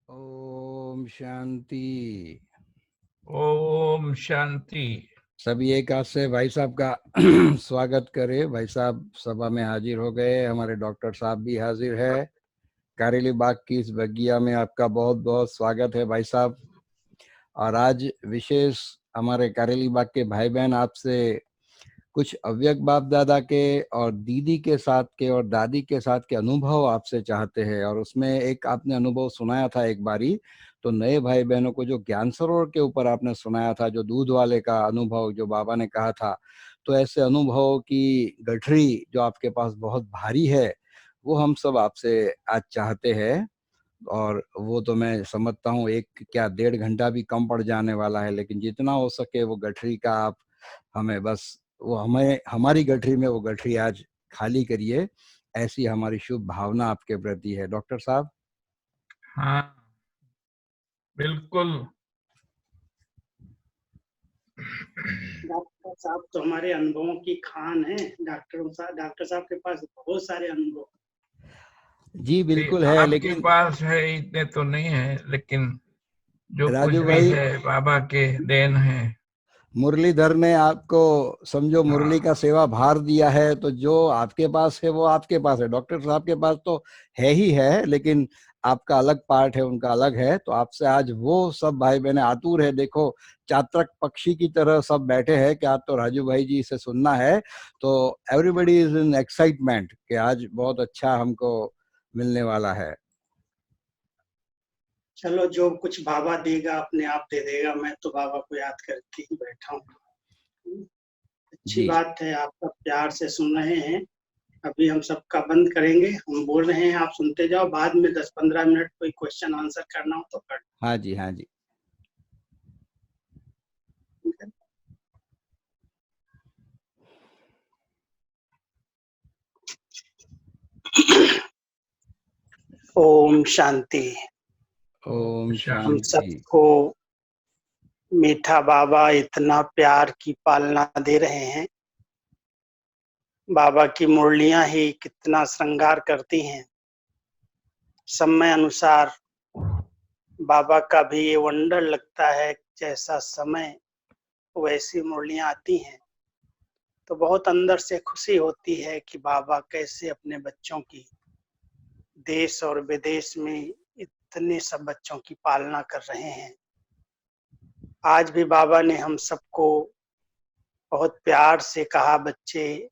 ओम शांति। ओम शांति। सभी एक हाथ से भाई साहब का स्वागत करें। भाई साहब सभा में हाजिर हो गए। हमारे डॉक्टर साहब भी हाजिर है। कारेली बाग की इस बगिया में आपका बहुत बहुत स्वागत है भाई साहब। और आज विशेष हमारे कारेली बाग के भाई बहन आपसे कुछ अव्यक्त बाप दादा के और दीदी के साथ के और दादी के साथ के अनुभव आपसे चाहते हैं। और उसमें एक आपने अनुभव सुनाया था एक बारी, तो नए भाई बहनों को जो ज्ञान सरोवर के ऊपर आपने सुनाया था, जो दूध वाले का अनुभव जो बाबा ने कहा था, तो ऐसे अनुभव की गठरी जो आपके पास बहुत भारी है, वो हम सब आपसे आज चाहते हैं। और वो तो मैं समझता हूँ एक क्या 1.5 घंटा भी कम पड़ जाने वाला है, लेकिन जितना हो सके वो गठरी का आप हमें बस वो हमें हमारी गठरी में वो गठरी आज खाली करिए। ऐसी हमारी शुभ भावना आपके प्रति है डॉक्टर साहब। हाँ, बिल्कुल। डॉक्टर साहब तो हमारे अनुभवों की खान है। डॉक्टर साहब के पास बहुत सारे अनुभव। जी बिल्कुल है, आपके लेकिन पास है इतने तो नहीं है, लेकिन जो कुछ राजू भी भाई, है बाबा के देन है। मुरलीधर ने आपको समझो मुरली का हाँ, सेवा भार दिया है, तो जो आपके पास है वो आपके पास है। डॉक्टर साहब के पास तो है ही है, लेकिन आपका अलग पार्ट है, उनका अलग है। तो आपसे आज वो सब भाई बहने आतुर है। देखो, चातक पक्षी की तरह सब बैठे हैं कि आज तो राजू भाई जी से सुनना है। तो एवरीबडी इज इन एक्साइटमेंट कि आज बहुत अच्छा हमको मिलने वाला है। चलो, जो कुछ बाबा देगा अपने आप दे देगा। मैं तो बाबा को याद करके ही बैठा हूँ। अच्छी जी बात है, आप सब प्यार से सुन रहे हैं। अभी हम सबका बंद करेंगे, हम बोल रहे हैं, आप सुनते जाओ। बाद में 10-15 मिनट कोई क्वेश्चन आंसर करना हो तो कर। हाँ जी, हाँ जी। ओम शांति। ओम ओम हम शांति। शांति। सबको मीठा बाबा इतना प्यार की पालना दे रहे हैं। बाबा की मुरलियां ही कितना श्रृंगार करती हैं। समय अनुसार बाबा का भी ये वंडर लगता है, जैसा समय वैसी मुरलियां आती हैं तो बहुत अंदर से खुशी होती है कि बाबा कैसे अपने बच्चों की देश और विदेश में इतने सब बच्चों की पालना कर रहे हैं। आज भी बाबा ने हम सबको बहुत प्यार से कहा, बच्चे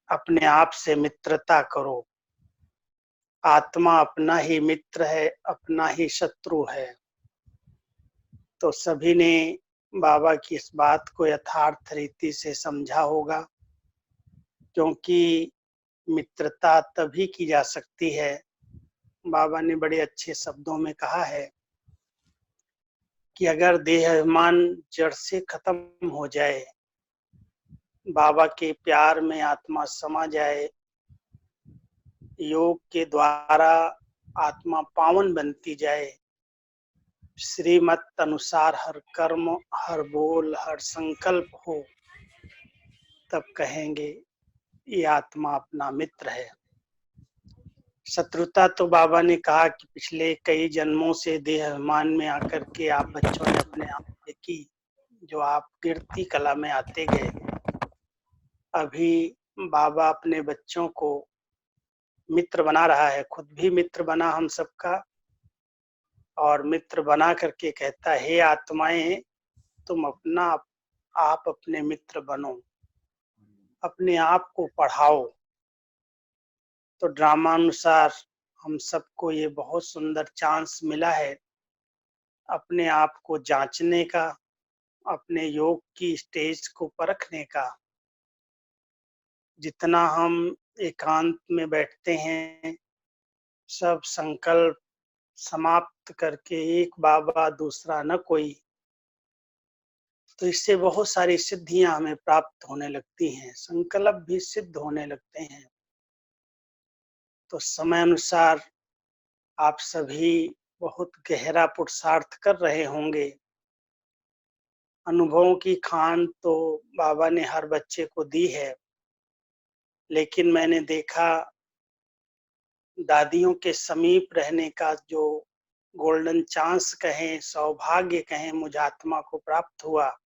अपने आप से मित्रता करो। आत्मा अपना ही मित्र है, अपना ही शत्रु है। तो सभी ने बाबा की इस बात को यथार्थ रीति से समझा होगा, क्योंकि मित्रता तभी की जा सकती है। बाबा ने बड़े अच्छे शब्दों में कहा है कि अगर देह अभिमान जड़ से खत्म हो जाए, बाबा के प्यार में आत्मा समा जाए, योग के द्वारा आत्मा पावन बनती जाए, श्रीमत अनुसार हर कर्म, हर बोल, हर संकल्प हो, तब कहेंगे ये आत्मा अपना मित्र है। शत्रुता तो बाबा ने कहा कि पिछले कई जन्मों से देह अभिमान में आकर के आप बच्चों ने अपने आप से की, जो आप कीर्ति कला में आते गए। अभी बाबा अपने बच्चों को मित्र बना रहा है, खुद भी मित्र बना हम सबका, और मित्र बना करके कहता है, हे आत्माएं, तुम अपना आप अपने मित्र बनो, अपने आप को पढ़ाओ। तो ड्रामानुसार हम सबको ये बहुत सुंदर चांस मिला है अपने आप को जांचने का, अपने योग की स्टेज को परखने का। जितना हम एकांत में बैठते हैं, सब संकल्प समाप्त करके एक बाबा दूसरा न कोई, तो इससे बहुत सारी सिद्धियां हमें प्राप्त होने लगती हैं, संकल्प भी सिद्ध होने लगते हैं। तो समय अनुसार आप सभी बहुत गहरा पुरुषार्थ कर रहे होंगे। अनुभवों की खान तो बाबा ने हर बच्चे को दी है, लेकिन मैंने देखा दादियों के समीप रहने का जो गोल्डन चांस कहें, सौभाग्य कहें, मुझ आत्मा को प्राप्त हुआ।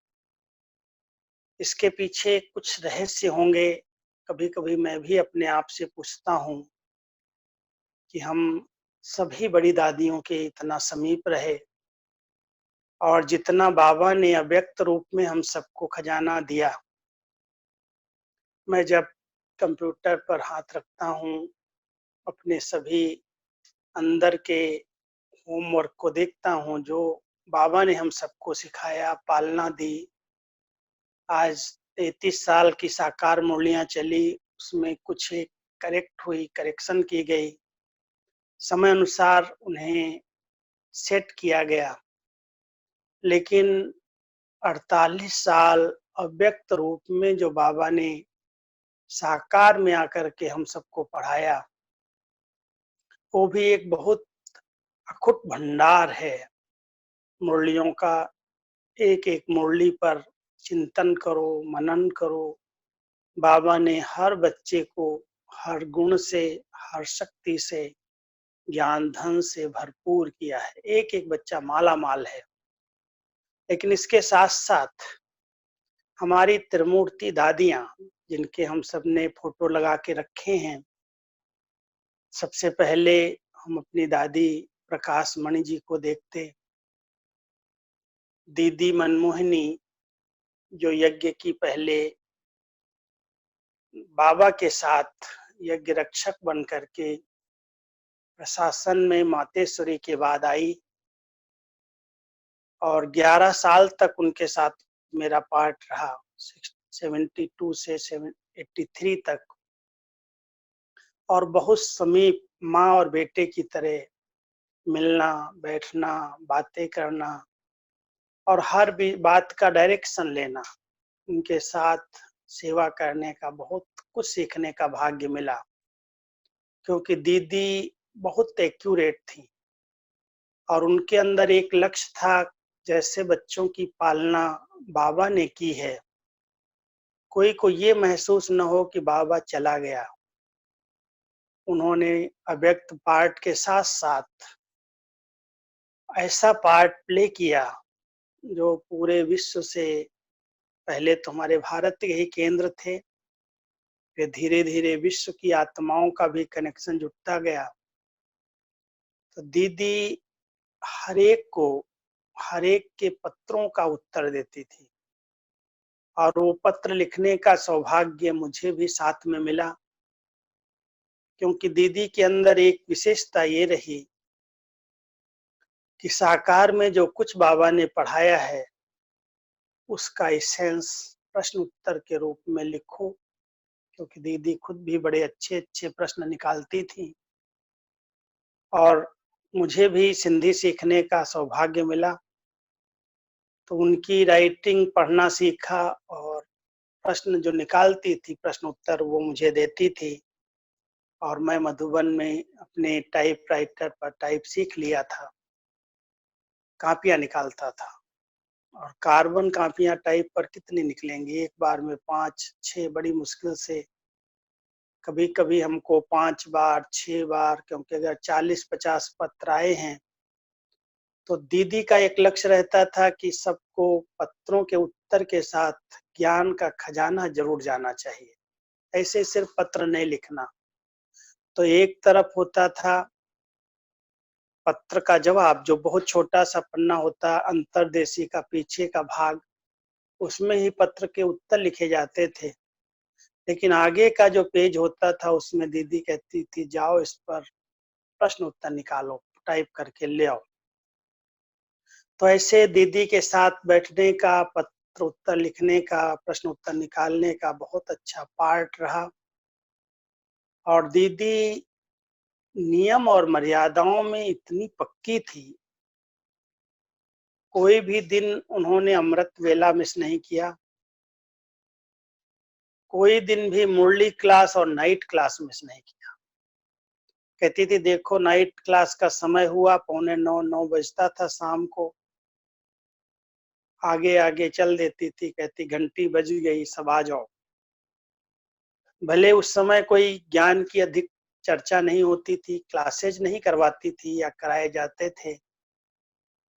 इसके पीछे कुछ रहस्य होंगे। कभी-कभी मैं भी अपने आप से पूछता हूँ कि हम सभी बड़ी दादियों के इतना समीप रहे और जितना बाबा ने अव्यक्त रूप में हम सबको खजाना दिया। मैं जब कंप्यूटर पर हाथ रखता हूँ, अपने सभी अंदर के होमवर्क को देखता हूँ जो बाबा ने हम सबको सिखाया, पालना दी। आज 33 साल की साकार मुरलियाँ चली, उसमें कुछ एक करेक्शन की गई। समय अनुसार उन्हें सेट किया गया। लेकिन 48 साल अव्यक्त रूप में जो बाबा ने साकार में आकर के हम सबको पढ़ाया, वो भी एक बहुत अखुट भंडार है। मुरलियों का एक-एक मुरली पर चिंतन करो, मनन करो। बाबा ने हर बच्चे को हर गुण से, हर शक्ति से, ज्ञान धन से भरपूर किया है। एक-एक बच्चा माला-माल है। लेकिन इसके साथ-साथ हमारी त्रिमूर्ति दादियाँ, जिनके हम सबने फोटो लगा के रखे हैं। सबसे पहले हम अपनी दादी प्रकाश मणि जी को देखते। दीदी मनमोहिनी, जो यज्ञ की पहले बाबा के साथ यज्ञ रक्षक बन करके प्रशासन में मातेश्वरी के बाद आई और 11 साल तक उनके साथ मेरा पार्ट रहा, 72 से 83 तक। और बहुत समीप माँ और बेटे की तरह मिलना, बैठना, बातें करना और हर भी बात का डायरेक्शन लेना। उनके साथ सेवा करने का बहुत कुछ सीखने का भाग्य मिला, क्योंकि दीदी बहुत एक्यूरेट थी और उनके अंदर एक लक्ष्य था। जैसे बच्चों की पालना बाबा ने की है, कोई को ये महसूस न हो कि बाबा चला गया। उन्होंने अव्यक्त पार्ट के साथ साथ ऐसा पार्ट प्ले किया जो पूरे विश्व से, पहले तो हमारे भारत के ही केंद्र थे, फिर धीरे धीरे विश्व की आत्माओं का भी कनेक्शन जुटता गया। तो दीदी हर एक के पत्रों का उत्तर देती थी और वो पत्र लिखने का सौभाग्य मुझे भी साथ में मिला, क्योंकि दीदी के अंदर एक विशेषता ये रही कि साकार में जो कुछ बाबा ने पढ़ाया है, उसका एसेंस प्रश्न उत्तर के रूप में लिखो। क्योंकि दीदी खुद भी बड़े अच्छे-अच्छे प्रश्न निकालती थी और मुझे भी सिंधी सीखने का सौभाग्य मिला। तो उनकी राइटिंग पढ़ना सीखा और प्रश्न जो निकालती थी, प्रश्न उत्तर वो मुझे देती थी और मैं मधुबन में अपने टाइपराइटर पर टाइप सीख लिया था। कॉपियाँ निकालता था और कार्बन कॉपियाँ टाइप पर कितनी निकलेंगी, एक बार में 5-6 बड़ी मुश्किल से। कभी-कभी हमको 5 बार, 6 बार, क्योंकि अगर 40-50 पत्र आए हैं, तो दीदी का एक लक्ष्य रहता था कि सबको पत्रों के उत्तर के साथ ज्ञान का खजाना ज़रूर जाना चाहिए। ऐसे सिर्फ पत्र नहीं लिखना। तो एक तरफ होता था पत्र का जवाब, जो बहुत छोटा-सा पन्ना होता, अंतर्देशी का पीछे का भाग, उसमें ही पत्र के उत्तर लिखे जाते थे। लेकिन आगे का जो पेज होता था, उसमें दीदी कहती थी, जाओ इस पर प्रश्न उत्तर निकालो, टाइप करके ले आओ। तो ऐसे दीदी के साथ बैठने का, पत्र उत्तर लिखने का, प्रश्न उत्तर निकालने का बहुत अच्छा पार्ट रहा। और दीदी नियम और मर्यादाओं में इतनी पक्की थी, कोई भी दिन उन्होंने अमृत वेला मिस नहीं किया। कोई दिन भी मुरली क्लास और नाइट क्लास मिस नहीं किया। कहती थी, देखो नाइट क्लास का समय हुआ, 8:45-9 बजता था शाम को। आगे-आगे चल देती थी, कहती घंटी बज गई, सब आ जाओ। भले उस समय कोई ज्ञान की अधिक चर्चा नहीं होती थी, क्लासेज नहीं करवाती थी या कराए जाते थे,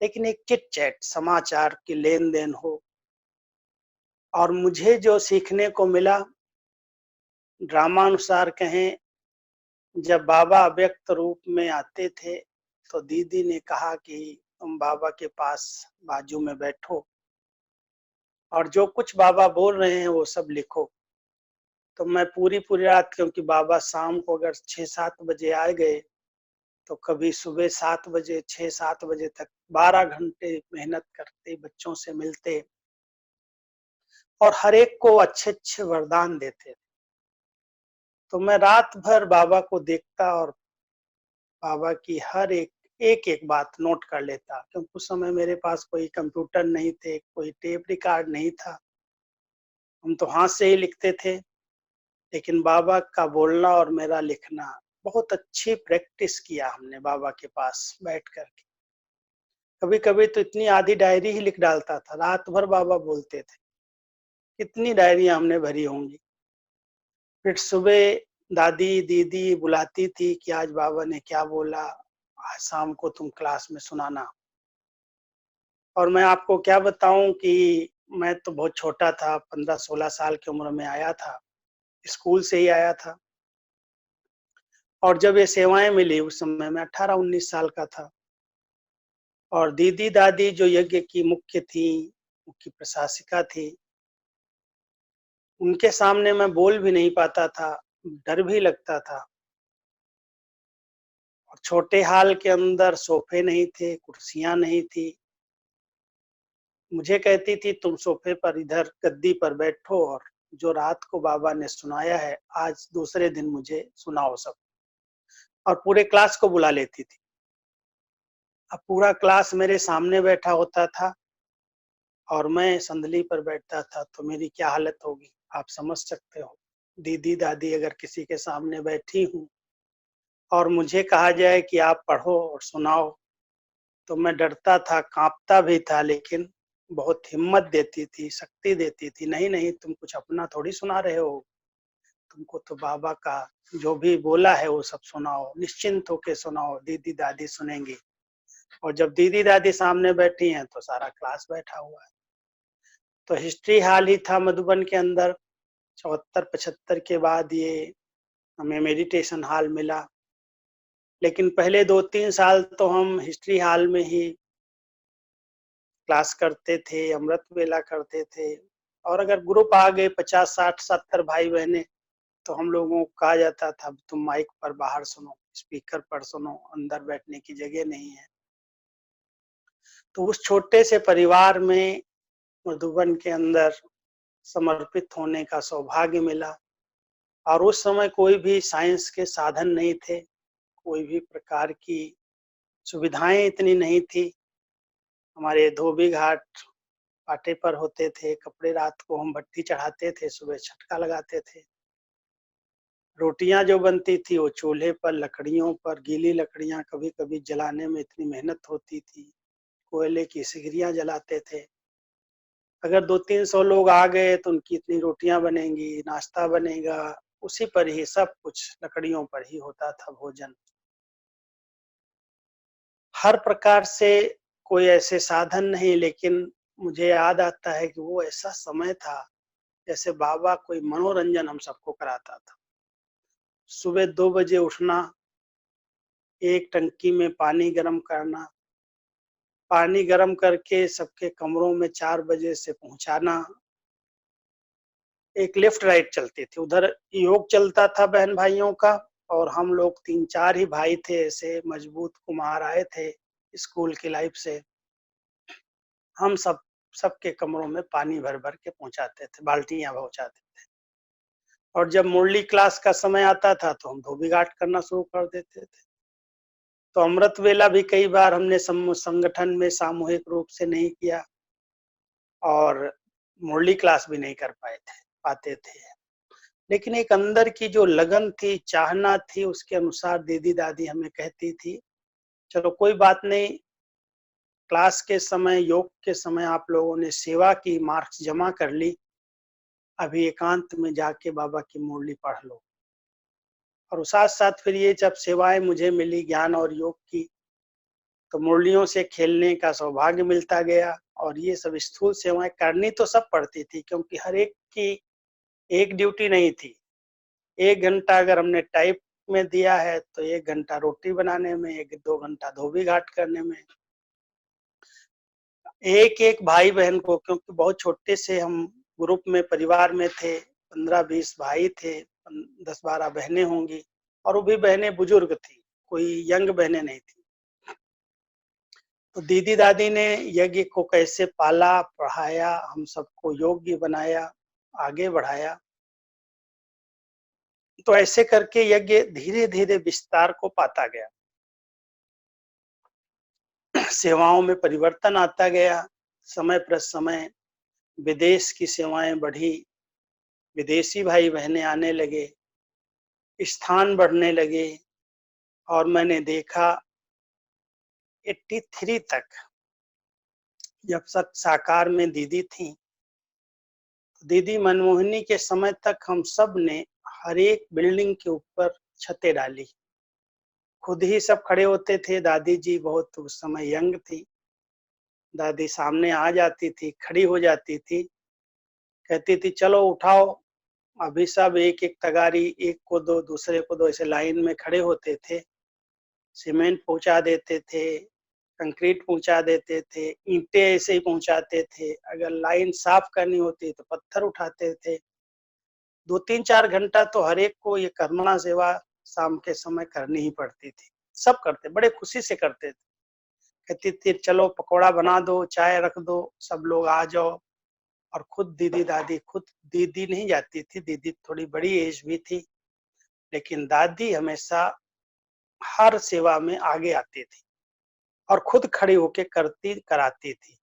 लेकिन एक चिट चैट समाचार की लेन देन हो। और मुझे जो सीखने को मिला, ड्रामा अनुसार कहें, जब बाबा अव्यक्त रूप में आते थे तो दीदी ने कहा कि तुम बाबा के पास बाजू में बैठो और जो कुछ बाबा बोल रहे हैं वो सब लिखो। तो मैं पूरी रात, क्योंकि बाबा शाम को अगर 6-7 बजे आ गए तो कभी सुबह 7 बजे 6-7 बजे तक 12 घंटे मेहनत करते, बच्चों से मिलते और हर एक को अच्छे वरदान देते। तो मैं रात भर बाबा को देखता और बाबा की हर एक बात नोट कर लेता, क्योंकि उस समय मेरे पास कोई कंप्यूटर नहीं थे, कोई टेप रिकॉर्ड नहीं था। हम तो हाथ से ही लिखते थे, लेकिन बाबा का बोलना और मेरा लिखना बहुत अच्छी प्रैक्टिस किया हमने बाबा के पास बैठ कर के। कभी-कभी तो इतनी आधी डायरी ही लिख डालता था, रात भर बाबा बोलते थे। कितनी डायरियां हमने भरी होंगी। फिर सुबह दादी, दीदी बुलाती थी कि आज बाबा ने क्या बोला, आज शाम को तुम क्लास में सुनाना। और मैं आपको क्या बताऊं कि मैं तो बहुत छोटा था, 15-16 साल की उम्र में आया था, स्कूल से ही आया था। और जब ये सेवाएं मिली उस समय मैं 18-19 साल का था। और दीदी दादी जो यज्ञ की मुख्य थी, मुख्य प्रशासिका थी, उनके सामने मैं बोल भी नहीं पाता था, डर भी लगता था। और छोटे हाल के अंदर सोफे नहीं थे, कुर्सियां नहीं थी। मुझे कहती थी तुम सोफे पर इधर गद्दी पर बैठो और जो रात को बाबा ने सुनाया है आज दूसरे दिन मुझे सुनाओ सब। और पूरे क्लास को बुला लेती थी। अब पूरा क्लास मेरे सामने बैठा होता था और मैं संदली पर बैठता था, तो मेरी क्या हालत होगी आप समझ सकते हो। दीदी दादी अगर किसी के सामने बैठी हूँ और मुझे कहा जाए कि आप पढ़ो और सुनाओ, तो मैं डरता था, कांपता भी था, लेकिन बहुत हिम्मत देती थी, शक्ति देती थी। नहीं नहीं, तुम कुछ अपना थोड़ी सुना रहे हो, तुमको तो बाबा का जो भी बोला है वो सब सुनाओ, निश्चिंत होके सुनाओ, दीदी दादी सुनेंगी। और जब दीदी दादी सामने बैठी हैं तो सारा क्लास बैठा हुआ है। तो हिस्ट्री हॉल ही था मधुबन के अंदर। 74-75 के बाद ये हमें मेडिटेशन हॉल मिला। लेकिन पहले 2-3 साल तो हम हिस्ट्री हॉल में ही क्लास करते थे, अमृत वेला करते थे। और अगर ग्रुप आ गए 50, 60, 70 भाई बहने, तो हम लोगों को कहा जाता था तुम माइक पर बाहर सुनो, स्पीकर पर सुनो, अंदर बैठने की जगह नहीं है। तो उस छोटे से परिवार में मधुबन के अंदर समर्पित होने का सौभाग्य मिला। और उस समय कोई भी साइंस के साधन नहीं थे, कोई भी प्रकार की सुविधाएं इतनी नहीं थी। हमारे धोबी घाट पाटे पर होते थे, कपड़े रात को हम भट्टी चढ़ाते थे, सुबह छटका लगाते थे। रोटियां जो बनती थी वो चूल्हे पर, लकड़ियों पर, गीली लकड़ियां कभी कभी जलाने में इतनी मेहनत होती थी, कोयले की सिगरियां जलाते थे। अगर 200-300 लोग आ गए तो उनकी इतनी रोटियां बनेंगी, नाश्ता बनेगा, उसी पर ही सब कुछ लकड़ियों पर ही होता था भोजन। हर प्रकार से कोई ऐसे साधन नहीं, लेकिन मुझे याद आता है कि वो ऐसा समय था जैसे बाबा कोई मनोरंजन हम सबको कराता था। सुबह 2 बजे उठना, एक टंकी में पानी गर्म करना, पानी गर्म करके सबके कमरों में 4 बजे से पहुंचाना। एक लेफ्ट राइट चलती थी, उधर योग चलता था बहन भाइयों का, और हम लोग 3-4 ही भाई थे ऐसे मजबूत कुम्हार आए थे स्कूल की लाइफ से। हम सबके कमरों में पानी भर भर के पहुंचाते थे, बाल्टियां पहुंचाते थे। और जब मुरली क्लास का समय आता था तो हम धोबी घाट करना शुरू कर देते थे। तो अमृत वेला भी कई बार हमने संगठन में सामूहिक रूप से नहीं किया और मुरली क्लास भी नहीं कर पाते थे। लेकिन एक अंदर की जो लगन थी, चाहना थी, उसके अनुसार दीदी दादी हमें कहती थी चलो कोई बात नहीं, क्लास के समय, योग के समय आप लोगों ने सेवा की, मार्क्स जमा कर ली, अभी एकांत में जाके बाबा की मुरली पढ़ लो। और साथ साथ फिर ये जब सेवाएं मुझे मिली ज्ञान और योग की, तो मुरलियों से खेलने का सौभाग्य मिलता गया। और ये सब स्थूल सेवाएं करनी तो सब पड़ती थी, क्योंकि हर एक की एक ड्यूटी नहीं थी। 1 घंटा अगर हमने टाइप में दिया है तो 1 घंटा रोटी बनाने में, 1-2 घंटा धोबी घाट करने में। एक-एक भाई-बहन को, क्योंकि बहुत छोटे से हम ग्रुप में परिवार में थे, 15-20 भाई थे, 10-12 बहनें होंगी, और वो भी बहनें बुजुर्ग थी, कोई यंग बहनें नहीं थी। तो दीदी दादी ने यज्ञ को कैसे पाला, पढ़ाया, हम सबको योग्य बनाया, आगे बढ़ाया। तो ऐसे करके यज्ञ धीरे-धीरे विस्तार को पाता गया। सेवाओं में परिवर्तन आता गया, समय पर समय विदेश की सेवाएं बढ़ी, विदेशी भाई बहनें आने लगे, स्थान बढ़ने लगे, और मैंने देखा 83 तक जब तक साकार में दीदी थी, दीदी मनमोहिनी के समय तक हम सब ने हर एक बिल्डिंग के ऊपर छतें डाली। खुद ही सब खड़े होते थे। दादी जी बहुत उस समय यंग थी। दादी सामने आ जाती थी, खड़ी हो जाती थी, कहती थी चलो उठाओ। अभी सब एक-एक तगारी, एक को दो, दूसरे को दो, ऐसे लाइन में खड़े होते थे। सीमेंट पहुंचा देते थे, कंक्रीट पहुंचा देते थे, ईंटें ऐसे ही पहुंचाते थे। अगर लाइन साफ करनी होती तो पत्थर उठाते थे। 2-3-4 घंटा तो हर एक को ये कर्मणा सेवा शाम के समय करनी ही पड़ती थी। सब करते, बड़े खुशी से करते थे। कहती थी चलो पकौड़ा बना दो, चाय रख दो, सब लोग आ जाओ। और खुद दीदी दादी, खुद दीदी नहीं जाती थी, दीदी थोड़ी बड़ी एज भी थी, लेकिन दादी हमेशा हर सेवा में आगे आती थी और खुद खड़ी होके करती कराती थी।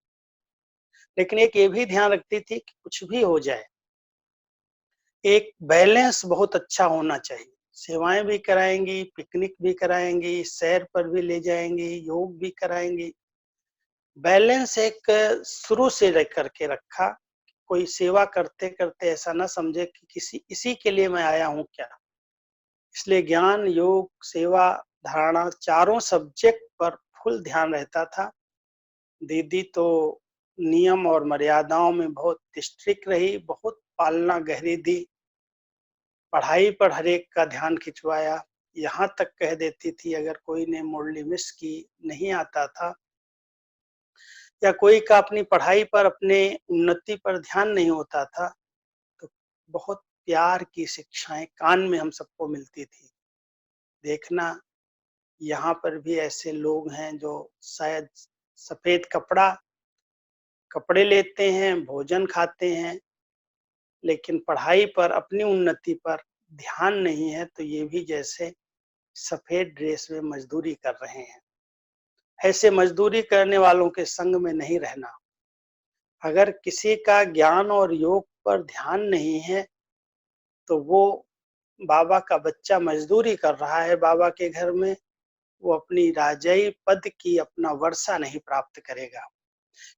लेकिन एक ये भी ध्यान रखती थी कि कुछ भी हो जाए, एक बैलेंस बहुत अच्छा होना चाहिए। सेवाएं भी कराएंगी, पिकनिक भी कराएंगी, सैर पर भी ले जाएंगी, योग भी कराएंगी। बैलेंस एक शुरू से रख करके रखा। कोई सेवा करते करते ऐसा ना समझे कि किसी इसी के लिए मैं आया हूँ क्या। इसलिए ज्ञान, योग, सेवा, धारणा, चारों सब्जेक्ट पर फुल ध्यान रहता था। दीदी तो नियम और मर्यादाओं में बहुत स्ट्रिक्ट रही, बहुत पालना गहरी दी। पढ़ाई पर हर एक का ध्यान खिंचवाया। यहाँ तक कह देती थी अगर कोई ने मुरली मिस की, नहीं आता था, या कोई का अपनी पढ़ाई पर, अपने उन्नति पर ध्यान नहीं होता था, तो बहुत प्यार की शिक्षाएं कान में हम सबको मिलती थी। देखना यहाँ पर भी ऐसे लोग हैं जो शायद सफेद कपड़े लेते हैं, भोजन खाते हैं, लेकिन पढ़ाई पर, अपनी उन्नति पर ध्यान नहीं है, तो ये भी जैसे सफेद ड्रेस में मजदूरी कर रहे हैं। ऐसे मजदूरी करने वालों के संग में नहीं रहना। अगर किसी का ज्ञान और योग पर ध्यान नहीं है, तो वो बाबा का बच्चा मजदूरी कर रहा है बाबा के घर में, वो अपनी राजाई पद की अपना वर्षा नहीं प्राप्त करेगा।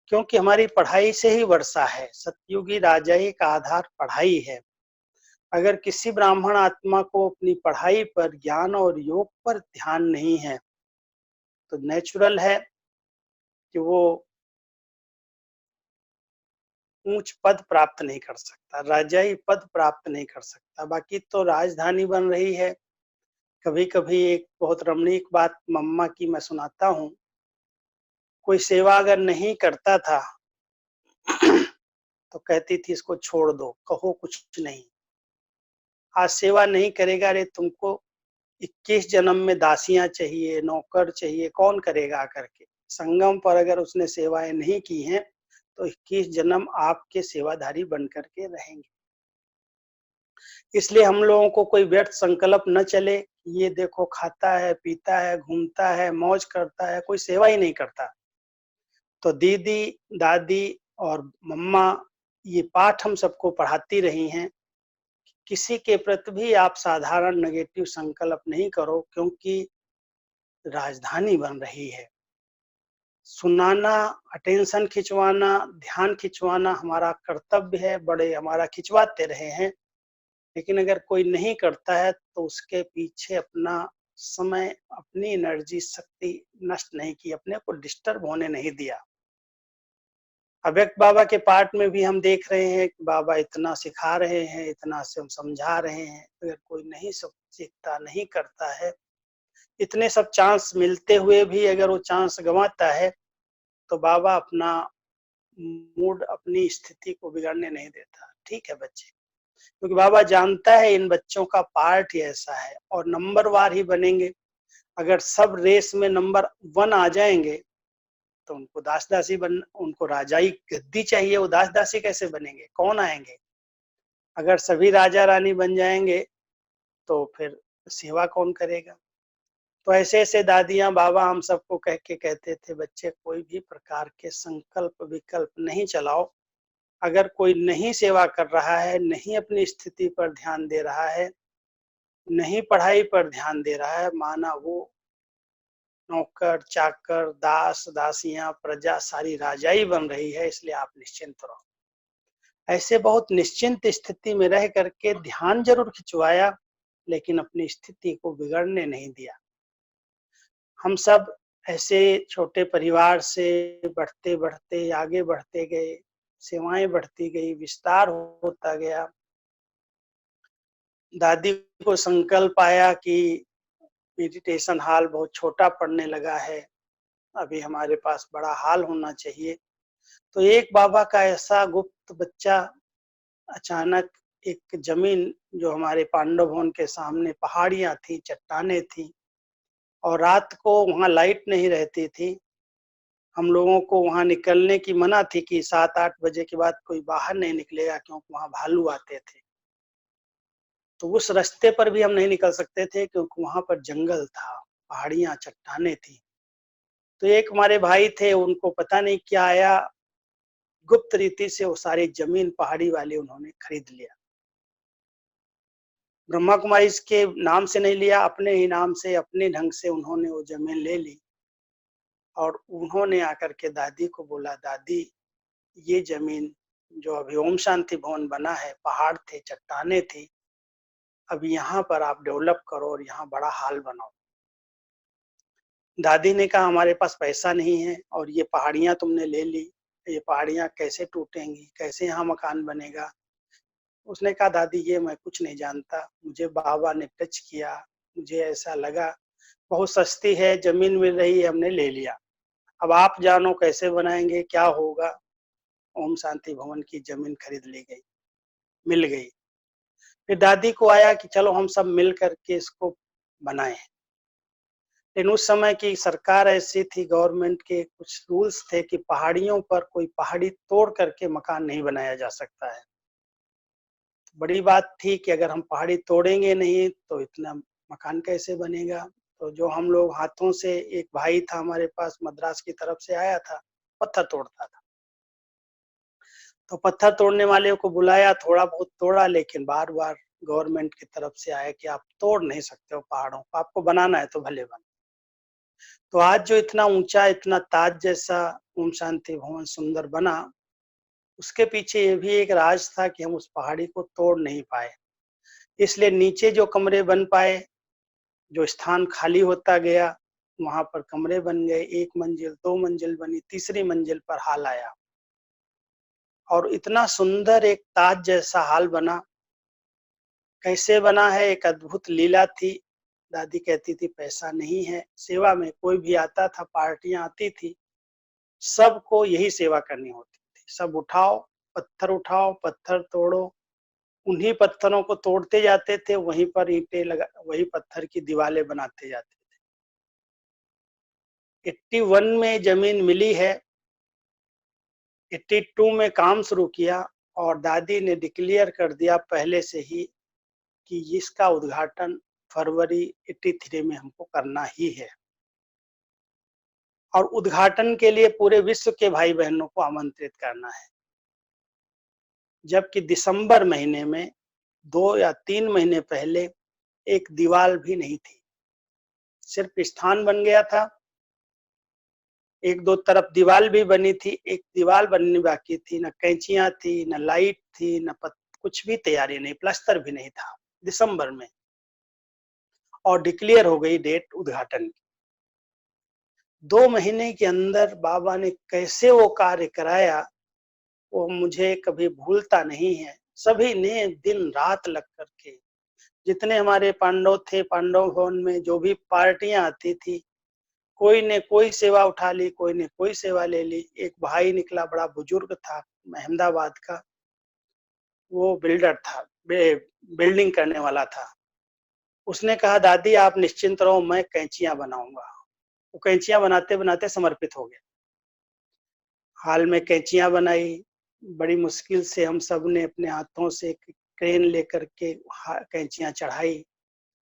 क्योंकि हमारी पढ़ाई से ही वर्षा है। सतयुगी राजाई का आधार पढ़ाई है। अगर किसी ब्राह्मण आत्मा को अपनी पढ़ाई पर, ज्ञान और योग पर ध्यान नहीं है, तो नेचुरल है कि वो ऊंच पद प्राप्त नहीं कर सकता, राजाई पद प्राप्त नहीं कर सकता। बाकी तो राजधानी बन रही है। कभी कभी एक बहुत रमणीक बात मम्मा की मैं सुनाता हूँ। कोई सेवा अगर नहीं करता था तो कहती थी इसको छोड़ दो, कहो कुछ नहीं। आज सेवा नहीं करेगा, अरे तुमको 21 जन्म में दासियां चाहिए, नौकर चाहिए, कौन करेगा आकर के। संगम पर अगर उसने सेवाएं नहीं की हैं, तो 21 जन्म आपके सेवाधारी बन करके रहेंगे। इसलिए हम लोगों को कोई व्यर्थ संकल्प न चले, ये देखो खाता है, पीता है, घूमता है, मौज करता है, कोई सेवा ही नहीं करता। तो दीदी, दादी और मम्मा ये पाठ हम सबको पढ़ाती रही हैं। किसी के प्रति भी आप साधारण नेगेटिव संकल्प नहीं करो, क्योंकि राजधानी बन रही है। सुनाना, अटेंशन खिंचवाना, ध्यान खिंचवाना हमारा कर्तव्य है, बड़े हमारा खिंचवाते रहे हैं। लेकिन अगर कोई नहीं करता है तो उसके पीछे अपना समय अपनी एनर्जी शक्ति नष्ट नहीं की, अपने को डिस्टर्ब होने नहीं दिया। अव्यक्त बाबा के पार्ट में भी हम देख रहे हैं कि बाबा इतना सिखा रहे हैं, इतना से हम समझा रहे हैं, अगर कोई नहीं सीखता, नहीं करता है, इतने सब चांस मिलते हुए भी अगर वो चांस गंवाता है, तो बाबा अपना मूड, अपनी स्थिति को बिगड़ने नहीं देता। ठीक है बच्चे, क्योंकि बाबा जानता है इन बच्चों का पार्ट ही ऐसा है और नंबरवार ही बनेंगे। अगर सब रेस में नंबर 1 आ जाएंगे तो उनको दास-दासी उनको राजाई गद्दी चाहिए, वो दास-दासी कैसे बनेंगे? कौन आएंगे? अगर सभी राजा-रानी बन जाएंगे तो फिर सेवा कौन करेगा? तो ऐसे-ऐसे दादियाँ बाबा हम सबको कह के कहते थे, बच्चे कोई भी प्रकार के संकल्प विकल्प नहीं चलाओ। अगर कोई नहीं सेवा कर रहा है, नहीं अपनी स्थिति पर ध्यान दे रहा है, नहीं पढ़ाई पर ध्यान दे रहा है, माना वो नौकर, चाकर, दास, दासियाँ, प्रजा सारी राजाई बन रही है, इसलिए आप निश्चिंत रहो। ऐसे बहुत निश्चिंत स्थिति में रह करके ध्यान जरूर खिंचवाया, लेकिन अपनी स्थिति को बिगड़ने नहीं दिया। हम सब ऐसे छोटे परिवार से बढ़ते-बढ़ते आगे बढ़ते गए, सेवाएं बढ़ती गई, विस्तार होता गया। दादी को संकल्प आया कि मेडिटेशन हॉल बहुत छोटा पड़ने लगा है, अभी हमारे पास बड़ा हॉल होना चाहिए। तो एक बाबा का ऐसा गुप्त बच्चा अचानक एक जमीन जो हमारे पांडव भवन के सामने पहाड़ियां थी, चट्टानें थी और रात को वहां लाइट नहीं रहती थी। हम लोगों को वहां निकलने की मना थी कि 7-8 बजे के बाद कोई बाहर नहीं निकलेगा, क्योंकि वहां भालू आते थे। तो उस रास्ते पर भी हम नहीं निकल सकते थे क्योंकि वहां पर जंगल था, पहाड़ियां, चट्टानें थी। तो एक हमारे भाई थे, उनको पता नहीं क्या आया, गुप्त रीति से वो सारी जमीन पहाड़ी वाली उन्होंने खरीद लिया। ब्रह्मा कुमारी के नाम से नहीं लिया, अपने ही नाम से, अपने ढंग से उन्होंने वो जमीन ले ली और उन्होंने आकर के दादी को बोला, दादी ये जमीन जो अभी ओम शांति भवन बना है, पहाड़ थे, चट्टाने थी, अब यहाँ पर आप डेवलप करो और यहाँ बड़ा हॉल बनाओ। दादी ने कहा हमारे पास पैसा नहीं है और ये पहाड़ियां तुमने ले ली, ये पहाड़ियां कैसे टूटेंगी, कैसे यहाँ मकान बनेगा। उसने कहा दादी ये मैं कुछ नहीं जानता, मुझे बाबा ने टच किया, मुझे ऐसा लगा बहुत सस्ती है, जमीन मिल रही है, हमने ले लिया। अब आप जानो कैसे बनाएंगे, क्या होगा। ओम शांति भवन की जमीन खरीद ली गई, मिल गई। फिर दादी को आया कि चलो हम सब मिल करके इसको बनाएं। लेकिन उस समय की सरकार ऐसी थी, गवर्नमेंट के कुछ रूल्स थे कि पहाड़ियों पर कोई पहाड़ी तोड़ करके मकान नहीं बनाया जा सकता है। बड़ी बात थी कि अगर हम पहाड़ी तोड़ेंगे नहीं तो इतना मकान कैसे बनेगा। तो जो हम लोग हाथों से, एक भाई था हमारे पास मद्रास की तरफ से आया था, पत्थर तोड़ता था। तो पत्थर तोड़ने वाले को बुलाया, थोड़ा बहुत तोड़ा, लेकिन बार बार गवर्नमेंट की तरफ से आया कि आप तोड़ नहीं सकते हो पहाड़ों को, आपको बनाना है तो भले बना। तो आज जो इतना ऊंचा, इतना ताज जैसा ओम शांति भवन सुंदर बना, उसके पीछे ये भी एक राज था कि हम उस पहाड़ी को तोड़ नहीं पाए। इसलिए नीचे जो कमरे बन पाए, जो स्थान खाली होता गया, वहां पर कमरे बन गए, 1 मंजिल, 2 मंजिल बनी, तीसरी मंजिल पर हॉल आया और इतना सुंदर एक ताज जैसा हॉल बना। कैसे बना है, एक अद्भुत लीला थी। दादी कहती थी पैसा नहीं है, सेवा में कोई भी आता था, पार्टियां आती थी, सबको यही सेवा करनी होती थी। सब उठाओ, पत्थर तोड़ो, उन्हीं पत्थरों को तोड़ते जाते थे, वहीं पर ईंटें लगा, वही पत्थर की दीवारें बनाते जाते थे। 81 में जमीन मिली है, 82 में काम शुरू किया और दादी ने डिक्लेयर कर दिया पहले से ही कि इसका उद्घाटन फरवरी 83 में हमको करना ही है और उद्घाटन के लिए पूरे विश्व के भाई बहनों को आमंत्रित करना है। जबकि दिसंबर महीने में 2 या 3 महीने पहले एक दीवार भी नहीं थी, सिर्फ स्थान बन गया था। 1-2 तरफ दीवार भी बनी थी, एक दीवार बननी बाकी थी, न कैंचियां थी, न लाइट थी, न कुछ भी तैयारी नहीं, प्लास्टर भी नहीं था दिसंबर में। और डिक्लेयर हो गई डेट उद्घाटन की। 2 महीने के अंदर बाबा ने कैसे वो कार्य कराया, वो मुझे कभी भूलता नहीं है। सभी ने दिन रात लग करके, जितने हमारे पांडव थे, पांडव भवन में जो भी पार्टियां आती थी, कोई ने कोई सेवा उठा ली, कोई ने कोई सेवा ले ली। एक भाई निकला, बड़ा बुजुर्ग था, अहमदाबाद का, वो बिल्डर था, बिल्डिंग करने वाला था। उसने कहा, दादी आप निश्चिंत रहो, मैं कैंचियां बनाऊंगा। वो कैंचियां बनाते बनाते समर्पित हो गया। हाल में कैंचियां बनाई, बड़ी मुश्किल से हम सब ने अपने हाथों से क्रेन लेकर के कैंचियां चढ़ाई,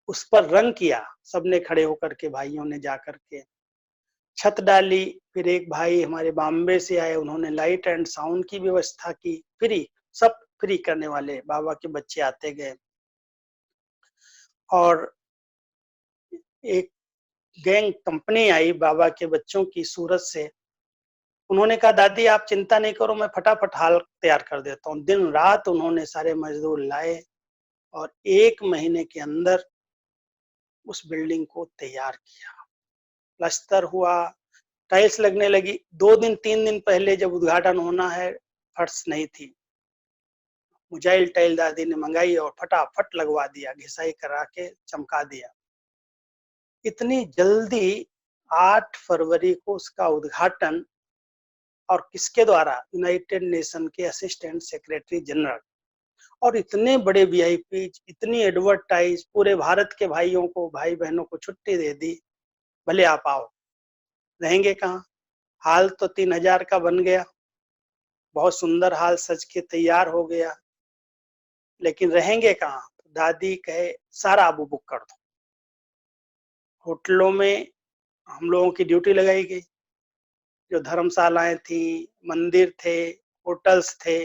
उस पर रंग किया, सबने खड़े होकर के, भाइयों ने जाकर के छत डाली। फिर एक भाई हमारे बॉम्बे से आए, उन्होंने लाइट एंड साउंड की व्यवस्था की, फ्री, सब फ्री करने वाले, बाबा के बच्चे आते गए। और एक गैंग कंपनी आई बाबा के बच्चों की सूरत से। उन्होंने कहा, दादी आप चिंता नहीं करो, मैं फटाफट हाल तैयार कर देता हूँ। दिन रात उन्होंने सारे मजदूर लाए और 1 महीने के अंदर उस बिल्डिंग को तैयार किया। प्लास्टर हुआ, टाइल्स लगने लगी। 2 दिन 3 दिन पहले जब उद्घाटन होना है, फर्श नहीं थी, मुजाइल टाइल दादी ने मंगाई और फटाफट लगवा दिया, घिसाई करा के चमका दिया। इतनी जल्दी 8 फरवरी को उसका उद्घाटन, और किसके द्वारा? यूनाइटेड नेशन के असिस्टेंट सेक्रेटरी जनरल। और इतने बड़े वीआईपी, इतनी एडवर्टाइज, पूरे भारत के भाइयों को, भाई बहनों को छुट्टी दे दी, भले आप आओ। रहेंगे कहाँ? हाल तो 3000 का बन गया, बहुत सुंदर हाल सज के तैयार हो गया, लेकिन रहेंगे कहाँ? दादी कहे, सारा अबू बुक कर दो। होटलों में हम लोगों की ड्यूटी लगाई गई, जो धर्मशालाएं थी, मंदिर थे, होटल्स थे।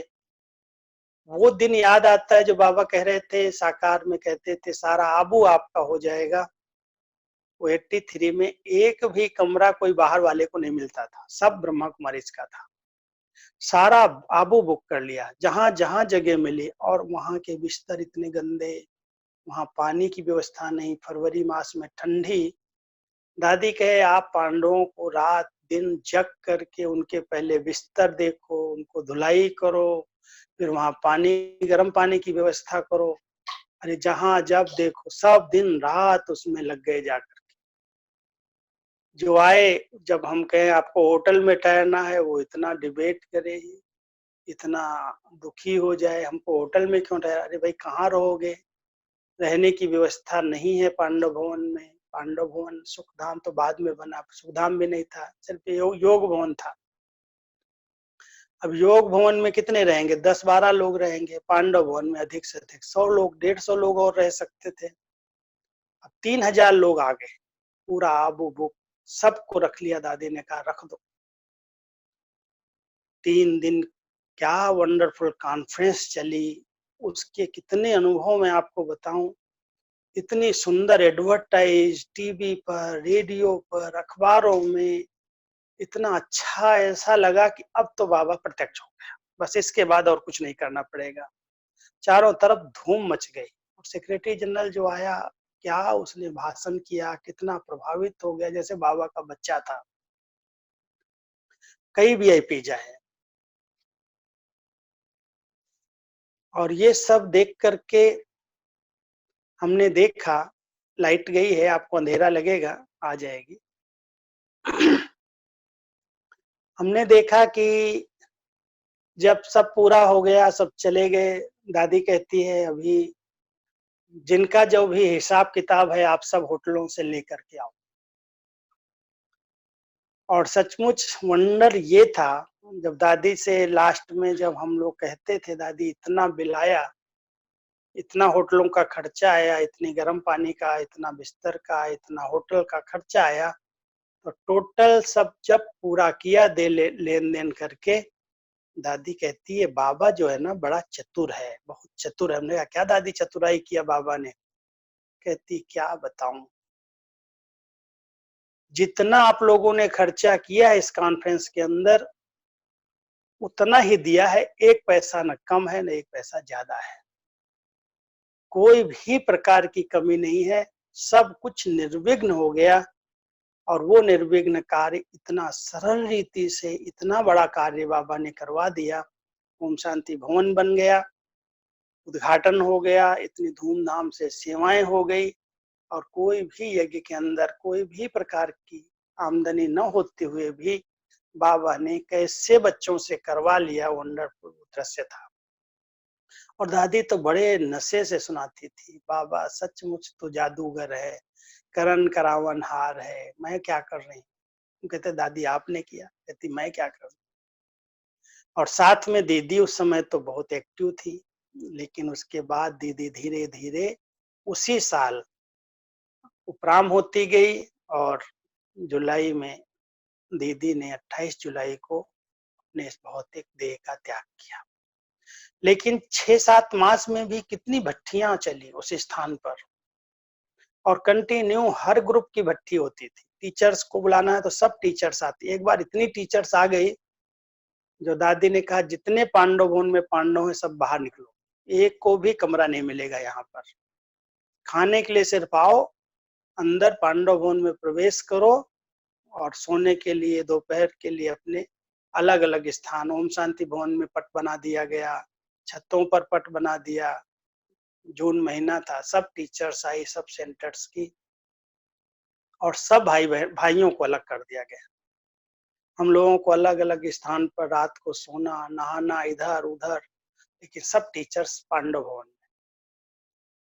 वो दिन याद आता है जो बाबा कह रहे थे, साकार में कहते थे, सारा आबू आपका हो जाएगा। वो 83 में एक भी कमरा कोई बाहर वाले को नहीं मिलता था, सब ब्रह्मा कुमारीज का था। सारा आबू बुक कर लिया, जहां जहां जगह मिली। और वहां के बिस्तर इतने गंदे, वहां पानी की व्यवस्था नहीं, फरवरी मास में ठंडी। दादी कहे, आप पांडवों को रात दिन जग करके उनके पहले बिस्तर देखो, उनको धुलाई करो, फिर वहां पानी, गर्म पानी की व्यवस्था करो। अरे जहां जब देखो, सब दिन रात उसमें लग गए जाकर। जो आए, जब हम कहें आपको होटल में ठहरना है, वो इतना डिबेट करे, इतना दुखी हो जाए, हमको होटल में क्यों ठहरा? अरे भाई कहाँ रहोगे? रहने की व्यवस्था नहीं है पांडव भवन में। पांडव भवन, सुखधाम तो बाद में बना, सुखधाम भी नहीं था, सिर्फ योग भवन था। अब योग भवन में कितने रहेंगे? 10-12 लोग रहेंगे। पांडव भवन में अधिक से अधिक 100 लोग, 150 लोग और रह सकते थे। अब 3000 लोग आ गए, पूरा आबू बुक, सबको रख लिया। दादी ने कहा, रख दो। 3 दिन क्या वंडरफुल कॉन्फ्रेंस चली, उसके कितने अनुभव मैं आपको बताऊं। इतनी सुंदर एडवर्टाइज टीवी पर, रेडियो पर, अखबारों में, इतना अच्छा, ऐसा लगा कि अब तो बाबा प्रत्यक्ष हो गया, बस इसके बाद और कुछ नहीं करना पड़ेगा। चारों तरफ धूम मच गई। और सेक्रेटरी जनरल जो आया, क्या उसने भाषण किया, कितना प्रभावित हो गया, जैसे बाबा का बच्चा था। कई वीआईपी जाए, और ये सब देख करके हमने देखा, लाइट गई है, आपको अंधेरा लगेगा, आ जाएगी। हमने देखा कि जब सब पूरा हो गया, सब चले गए, दादी कहती है, अभी जिनका जो भी हिसाब किताब है, आप सब होटलों से लेकर के आओ। और सचमुच वंडर ये था, जब दादी से लास्ट में जब हम लोग कहते थे, दादी इतना बिल आया, इतना होटलों का खर्चा आया, इतनी गर्म पानी का, इतना बिस्तर का, इतना होटल का खर्चा आया, तो टोटल सब जब पूरा किया, दे लेन देन करके, दादी कहती है, बाबा जो है ना, बड़ा चतुर है, बहुत चतुर है। हमने कहा, क्या दादी चतुराई किया बाबा ने? कहती, क्या बताऊं, जितना आप लोगों ने खर्चा किया है इस कॉन्फ्रेंस के अंदर, उतना ही दिया है। 1 पैसा न कम है, न 1 पैसा ज्यादा है। कोई भी प्रकार की कमी नहीं है। सब कुछ निर्विघ्न हो गया। और वो निर्विघ्न कार्य इतना सरल रीति से इतना बड़ा कार्य बाबा ने करवा दिया। ओम शांति भवन बन गया, उद्घाटन हो गया, इतनी धूमधाम से सेवाएं हो गई, और कोई भी यज्ञ के अंदर कोई भी प्रकार की आमदनी न होते हुए भी बाबा ने कैसे बच्चों से करवा लिया, वंडरफुल दृश्य था। और दादी तो बड़े नशे से सुनाती थी, बाबा सचमुच तो जादूगर है, करण करावन हार है, मैं क्या कर रही हूँ। कहते दादी आपने किया, कहती मैं क्या कर रही। और साथ में दीदी उस समय तो बहुत एक्टिव थी, लेकिन उसके बाद दीदी धीरे धीरे उसी साल उपराम होती गई। और जुलाई में दीदी ने 28 जुलाई को अपने इस भौतिक देह का त्याग किया। लेकिन 6-7 मास में भी कितनी भट्टियां चली उस स्थान पर, और कंटिन्यू हर ग्रुप की भट्टी होती थी। टीचर्स को बुलाना है तो सब टीचर्स आती। एक बार इतनी टीचर्स आ गई जो दादी ने कहा जितने पांडव भवन में पांडव हैं सब बाहर निकलो, एक को भी कमरा नहीं मिलेगा यहाँ पर, खाने के लिए सिर्फ आओ, अंदर पांडव भवन में प्रवेश करो, और सोने के लिए दोपहर के लिए अपने अलग अलग स्थान। ओम शांति भवन में पट बना दिया गया, छतों पर पट बना दिया। जून महीना था, सब टीचर्स आई, सब सेंटर्स की, और सब भाइयों को अलग कर दिया गया। हम लोगों को अलग अलग स्थान पर रात को सोना नहाना इधर उधर, लेकिन सब टीचर्स पांडव भवन में।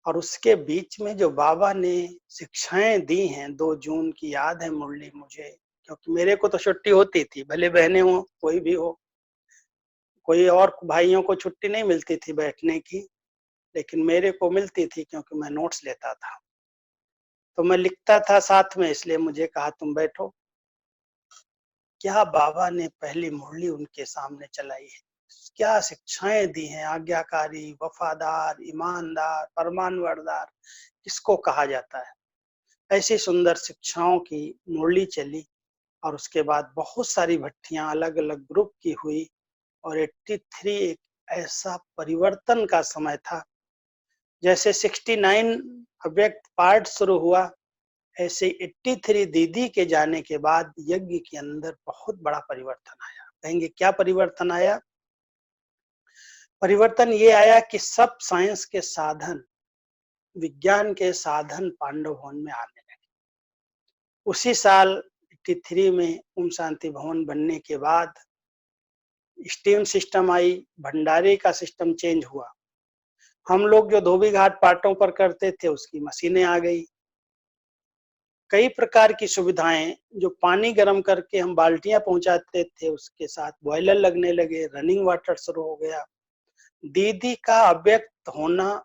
और उसके बीच में जो बाबा ने शिक्षाएं दी हैं, 2 जून की याद है मुरली मुझे, क्योंकि मेरे को तो छुट्टी होती थी, भले बहनें हो कोई भी हो, कोई और भाइयों को छुट्टी नहीं मिलती थी बैठने की, लेकिन मेरे को मिलती थी क्योंकि मैं नोट्स लेता था, तो मैं लिखता था साथ में, इसलिए मुझे कहा तुम बैठो। क्या बाबा ने पहली मुरली उनके सामने चलाई है, क्या शिक्षाएं दी हैं। आज्ञाकारी, वफादार, ईमानदार, परमानवरदार किसको कहा जाता है। ऐसी सुंदर शिक्षाओं की मुरली चली, और उसके बाद बहुत सारी भट्टियां अलग अलग ग्रुप की हुई। और 83 एक ऐसा परिवर्तन का समय था, जैसे 69 अव्यक्त पार्ट शुरू हुआ, ऐसे 83 दीदी के जाने के बाद यज्ञ के अंदर बहुत बड़ा परिवर्तन आया। कहेंगे क्या परिवर्तन आया। परिवर्तन ये आया कि सब साइंस के साधन, विज्ञान के साधन पांडव भवन में आने लगे। उसी साल 83 में ओम शांति भवन बनने के बाद स्टीम सिस्टम आई, भंडारे का सिस्टम चेंज हुआ। हम लोग जो धोबी घाट पाटों पर करते थे उसकी मशीनें आ गई। कई प्रकार की सुविधाएं, जो पानी गर्म करके हम बाल्टियां पहुंचाते थे उसके साथ बॉयलर लगने लगे, रनिंग वाटर शुरू हो गया। दीदी का अव्यक्त होना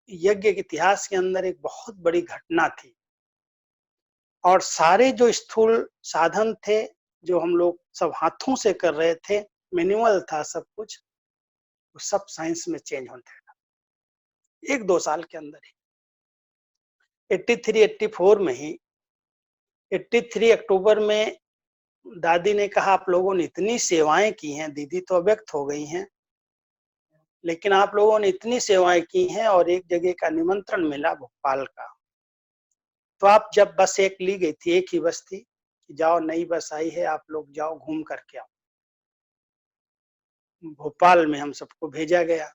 यज्ञ के इतिहास के अंदर एक बहुत बड़ी घटना थी। और सारे जो स्थूल साधन थे, जो हम लोग सब हाथों से कर रहे थे, मैनुअल था सब कुछ, वो सब साइंस में चेंज होने लगा 1-2 साल के अंदर ही। 83-84 में ही 83 अक्टूबर में दादी ने कहा आप लोगों ने इतनी सेवाएं की हैं, दीदी तो अव्यक्त हो गई हैं, लेकिन आप लोगों ने इतनी सेवाएं की हैं, और एक जगह का निमंत्रण मिला भोपाल का। तो आप जब बस एक ली गई थी, एक ही बस थी कि जाओ नई बस आई है, आप लोग जाओ घूम करके आओ। भोपाल में हम सबको भेजा गया,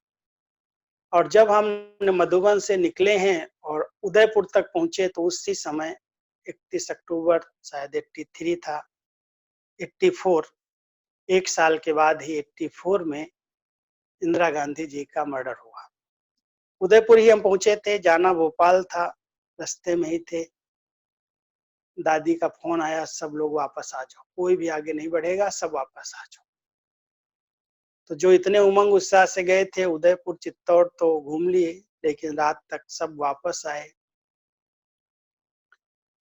और जब हम मधुबन से निकले हैं और उदयपुर तक पहुंचे तो उसी समय 31 अक्टूबर शायद 83 था, 84 एक साल के बाद ही 84 में इंदिरा गांधी जी का मर्डर हुआ। उदयपुर ही हम पहुंचे थे, जाना भोपाल था, रास्ते में ही थे। दादी का फोन आया, सब लोग वापस आ जाओ, कोई भी आगे नहीं बढ़ेगा, सब वापस आ जाओ। तो जो इतने उमंग उत्साह से गए थे उदयपुर चित्तौड़ तो घूम लिए, लेकिन रात तक सब वापस आए।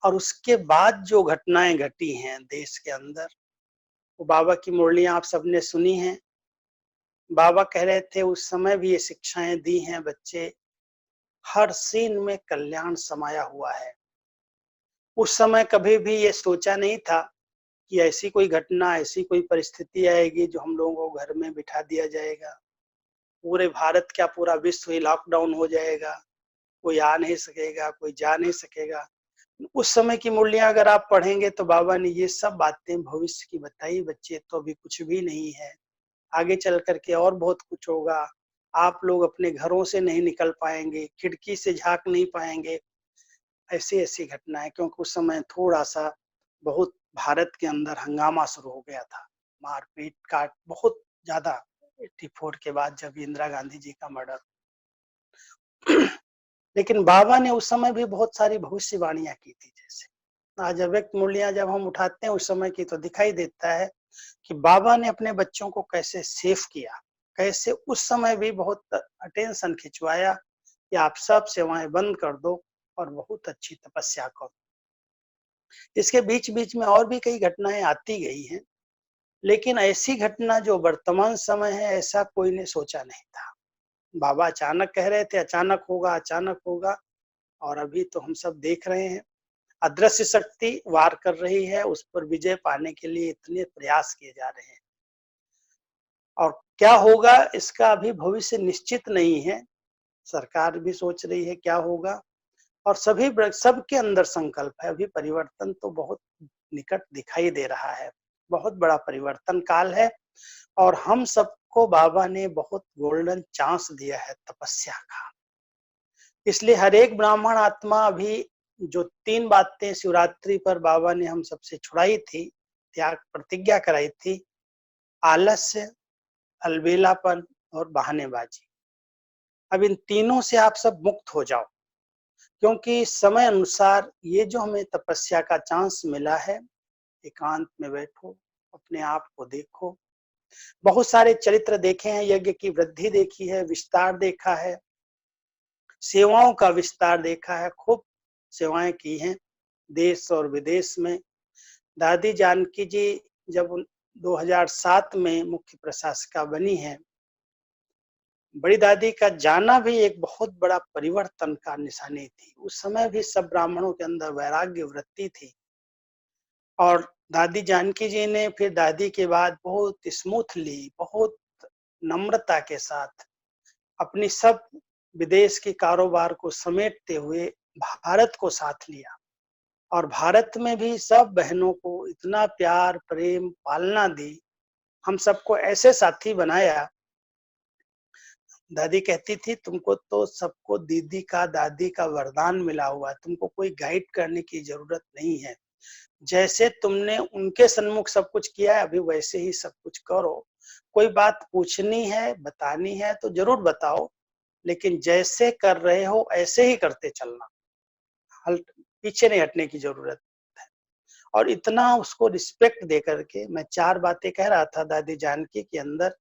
और उसके बाद जो घटनाएं घटी हैं देश के अंदर, वो बाबा की मुरलियां आप सबने सुनी हैं। बाबा कह रहे थे उस समय भी ये शिक्षाएं दी हैं, बच्चे हर सीन में कल्याण समाया हुआ है। उस समय कभी भी ये सोचा नहीं था कि ऐसी कोई घटना, ऐसी कोई परिस्थिति आएगी जो हम लोगों को घर में बिठा दिया जाएगा, पूरे भारत क्या पूरा विश्व ही लॉकडाउन हो जाएगा। कोई आ नहीं सकेगा, कोई जा नहीं सकेगा। उस समय की मुरलियां अगर आप पढ़ेंगे तो बाबा ने ये सब बातें भविष्य की बताई, बच्चे तो अभी कुछ भी नहीं है, आगे चल करके और बहुत कुछ होगा, आप लोग अपने घरों से नहीं निकल पाएंगे, खिड़की से झांक नहीं पाएंगे। ऐसी ऐसी घटनाएं, क्योंकि उस समय थोड़ा सा बहुत भारत के अंदर हंगामा शुरू हो गया था, मारपीट काट बहुत ज्यादा 84 के बाद जब इंदिरा गांधी जी का मर्डर। लेकिन बाबा ने उस समय भी बहुत सारी भविष्यवाणियां की थी। जैसे आज अव्यक्त मूल्य जब हम उठाते हैं उस समय की, तो दिखाई देता है कि बाबा ने अपने बच्चों को कैसे सेफ किया, कैसे उस समय भी बहुत अटेंशन खिंचवाया कि आप सब सेवाएं बंद कर दो और बहुत अच्छी तपस्या करो। इसके बीच बीच में और भी कई घटनाएं आती गई हैं, लेकिन ऐसी घटना जो वर्तमान समय है, ऐसा कोई ने सोचा नहीं था। बाबा अचानक कह रहे थे अचानक होगा, अचानक होगा, और अभी तो हम सब देख रहे हैं अदृश्य शक्ति वार कर रही है, उस पर विजय पाने के लिए इतने प्रयास किए जा रहे हैं। और क्या होगा इसका अभी भविष्य निश्चित नहीं है, सरकार भी सोच रही है क्या होगा, और सबके अंदर संकल्प है। अभी परिवर्तन तो बहुत निकट दिखाई दे रहा है, बहुत बड़ा परिवर्तन काल है, और हम सबको बाबा ने बहुत गोल्डन चांस दिया है तपस्या का। इसलिए हर एक ब्राह्मण आत्मा अभी जो 3 बातें शिवरात्रि पर बाबा ने हम सबसे छुड़ाई थी, त्याग प्रतिज्ञा कराई थी, आलस्य, अलबेलापन और बहानेबाजी, अब इन तीनों से आप सब मुक्त हो जाओ, क्योंकि समय अनुसार ये जो हमें तपस्या का चांस मिला है, एकांत में बैठो, अपने आप को देखो। बहुत सारे चरित्र देखे हैं, यज्ञ की वृद्धि देखी है, विस्तार देखा है, सेवाओं का विस्तार देखा है, खूब सेवाएं की हैं देश और विदेश में। दादी जानकी जी जब 2007 में मुख्य प्रशासिका बनी है, बड़ी दादी का जाना भी एक बहुत बड़ा परिवर्तन का निशानी थी। उस समय भी सब ब्राह्मणों के अंदर वैराग्य वृत्ति थी, और दादी जानकी जी ने फिर दादी के बाद बहुत स्मूथली, बहुत नम्रता के साथ अपनी सब विदेश के कारोबार को समेटते हुए भारत को साथ लिया, और भारत में भी सब बहनों को इतना प्यार प्रेम पालना दी, हम सबको ऐसे साथी बनाया। दादी कहती थी तुमको तो सबको दीदी का दादी का वरदान मिला हुआ है, तुमको कोई गाइड करने की जरूरत नहीं है, जैसे तुमने उनके सन्मुख सब कुछ किया है अभी वैसे ही सब कुछ करो। कोई बात पूछनी है बतानी है तो जरूर बताओ, लेकिन जैसे कर रहे हो ऐसे ही करते चलना, हल पीछे नहीं हटने की जरूरत है। और इतना उसको रिस्पेक्ट दे करके मैं 4 बातें कह रहा था दादी जानकी के अंदर,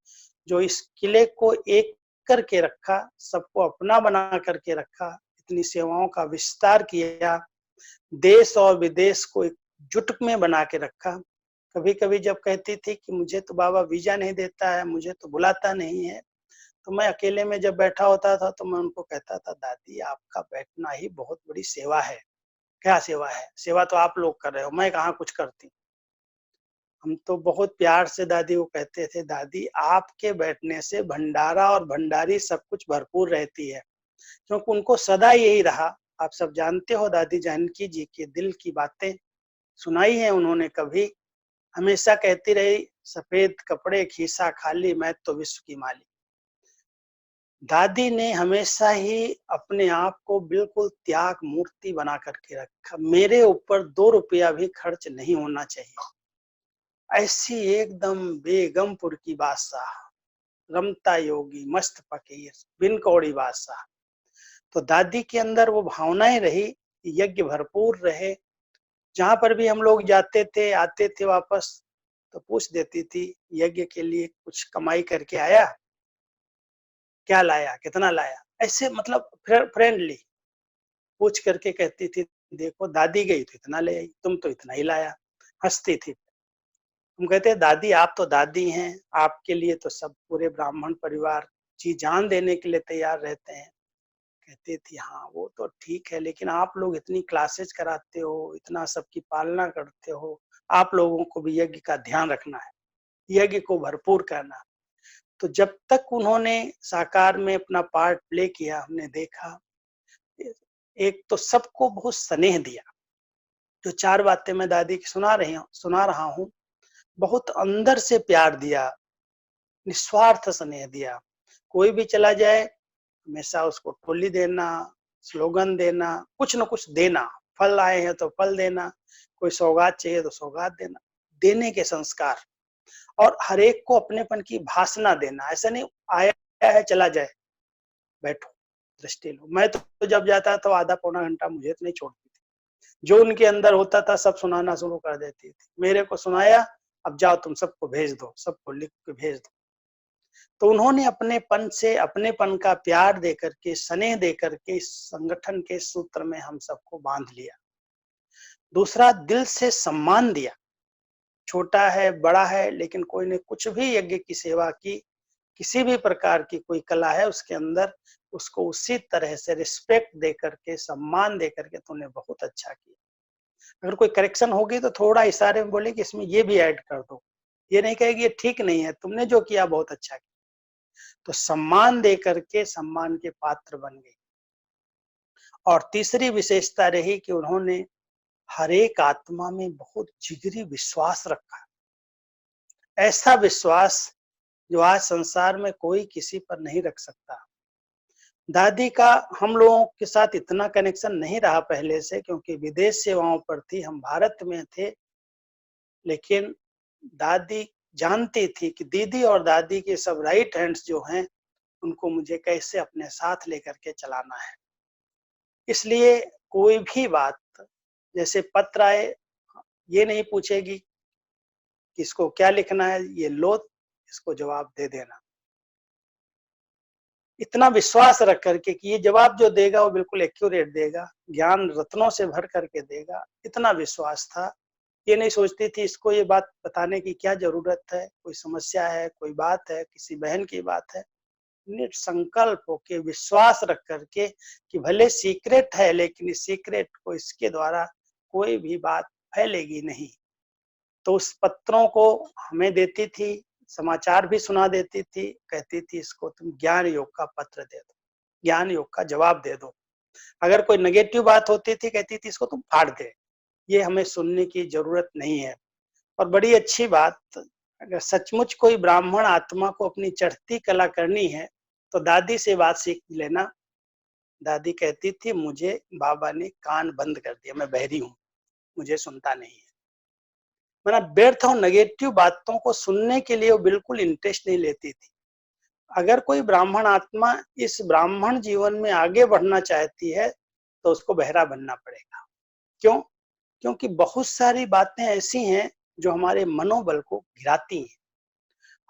जो इस किले को एक करके रखा, सबको अपना बना करके रखा, इतनी सेवाओं का विस्तार किया, देश और विदेश को एकजुट में बना के रखा। कभी कभी जब कहती थी कि मुझे तो बाबा वीजा नहीं देता है, मुझे तो बुलाता नहीं है, तो मैं अकेले में जब बैठा होता था तो मैं उनको कहता था दादी आपका बैठना ही बहुत बड़ी सेवा है। क्या सेवा है? सेवा तो आप लोग कर रहे हो, मैं कहाँ कुछ करती। हम तो बहुत प्यार से दादी को कहते थे दादी आपके बैठने से भंडारा और भंडारी सब कुछ भरपूर रहती है, क्योंकि उनको सदा यही रहा। आप सब जानते हो दादी जानकी जी के दिल की बातें सुनाई है उन्होंने, कभी हमेशा कहती रही सफेद कपड़े खीसा खाली मैं तो विश्व की माली। दादी ने हमेशा ही अपने आप को बिल्कुल त्याग मूर्ति बना करके रखा, मेरे ऊपर 2 रुपया भी खर्च नहीं होना चाहिए, ऐसी एकदम बेगमपुर की बादशाह, रमता योगी मस्त फकीर बिन कौड़ी बादशाह। तो दादी के अंदर वो भावनाएं रही, यज्ञ भरपूर रहे, जहां पर भी हम लोग जाते थे आते थे वापस तो पूछ देती थी यज्ञ के लिए कुछ कमाई करके आया, क्या लाया, कितना लाया, ऐसे मतलब फ्रेंडली पूछ करके कहती थी देखो दादी गई तो इतना ले आई, तुम तो इतना ही लाया, हंसती थी। हम कहते हैं दादी आप तो दादी हैं, आपके लिए तो सब पूरे ब्राह्मण परिवार जी जान देने के लिए तैयार रहते हैं। कहती थी हाँ वो तो ठीक है, लेकिन आप लोग इतनी क्लासेस कराते हो, इतना सबकी पालना करते हो, आप लोगों को भी यज्ञ का ध्यान रखना है, यज्ञ को भरपूर करना। तो जब तक उन्होंने साकार में अपना पार्ट प्ले किया, हमने देखा एक तो सबको बहुत स्नेह दिया। जो 4 बातें मैं दादी की सुना रहा हूँ, बहुत अंदर से प्यार दिया, निस्वार्थ स्नेह दिया। कोई भी चला जाए, हमेशा उसको टोली देना, स्लोगन देना, कुछ न कुछ देना। फल आए हैं तो फल देना, कोई सौगात चाहिए तो सौगात देना, देने के संस्कार। और हर एक को अपनेपन की भाषणा देना। ऐसा नहीं आया है चला जाए, बैठो, दृष्टि लो। मैं तो जब जाता तो आधा पौना घंटा मुझे तो नहीं छोड़ती थी। जो उनके अंदर होता था सब सुनाना शुरू कर देती थी। मेरे को सुनाया, अब जाओ तुम सबको भेज दो, सबको लिख के भेज दो। तो उन्होंने अपनेपन से, अपनेपन का प्यार देकर के, स्नेह देकर के इस संगठन के सूत्र में हम सबको बांध लिया। दूसरा, दिल से सम्मान दिया। छोटा है, बड़ा है, लेकिन कोई ने कुछ भी यज्ञ की सेवा की, किसी भी प्रकार की कोई कला है उसके अंदर, उसको उसी तरह से रिस्पेक्ट दे करके, सम्मान दे करके तूने बहुत अच्छा किया। अगर कोई करेक्शन होगी तो थोड़ा इशारे में बोले कि इसमें ये भी ऐड कर दो। ये नहीं कहेगी ये ठीक नहीं है, तुमने जो किया बहुत अच्छा किया। तो सम्मान दे करके सम्मान के पात्र बन गई। और तीसरी विशेषता रही कि उन्होंने हर एक आत्मा में बहुत जिगरी विश्वास रखा। ऐसा विश्वास जो आज संसार में कोई किसी पर नहीं रख सकता। दादी का हम लोगों के साथ इतना कनेक्शन नहीं रहा पहले से, क्योंकि विदेश सेवाओं पर थी, हम भारत में थे। लेकिन दादी जानती थी कि दीदी और दादी के सब राइट हैंड्स जो हैं, उनको मुझे कैसे अपने साथ लेकर के चलाना है। इसलिए कोई भी बात, जैसे पत्र आए, ये नहीं पूछेगी कि इसको क्या लिखना है, ये लो, इसको जवाब दे देना। इतना विश्वास रख करके कि ये जवाब जो देगा वो बिल्कुल एक्यूरेट देगा, ज्ञान रत्नों से भर करके देगा, इतना विश्वास था। ये नहीं सोचती थी इसको ये बात बताने की क्या जरूरत है, कोई समस्या है, कोई बात है, किसी बहन की बात है। निट संकल्प होके, विश्वास रख करके कि भले सीक्रेट है, लेकिन इस सीक्रेट को इसके द्वारा कोई भी बात फैलेगी नहीं। तो उस पत्रों को हमें देती थी, समाचार भी सुना देती थी, कहती थी इसको तुम ज्ञान योग का पत्र दे दो, ज्ञान योग का जवाब दे दो। अगर कोई नेगेटिव बात होती थी, कहती थी इसको तुम फाड़ दे, ये हमें सुनने की जरूरत नहीं है। और बड़ी अच्छी बात, अगर सचमुच कोई ब्राह्मण आत्मा को अपनी चढ़ती कला करनी है तो दादी से बात सीख लेना। दादी कहती थी मुझे बाबा ने कान बंद कर दिया, मैं बहरी हूँ, मुझे सुनता नहीं है। मैं व्यर्थ और नेगेटिव बातों को सुनने के लिए वो बिल्कुल इंटरेस्ट नहीं लेती थी। अगर कोई ब्राह्मण आत्मा इस ब्राह्मण जीवन में आगे बढ़ना चाहती है तो उसको बहरा बनना पड़ेगा। क्यों? क्योंकि बहुत सारी बातें ऐसी हैं जो हमारे मनोबल को गिराती हैं।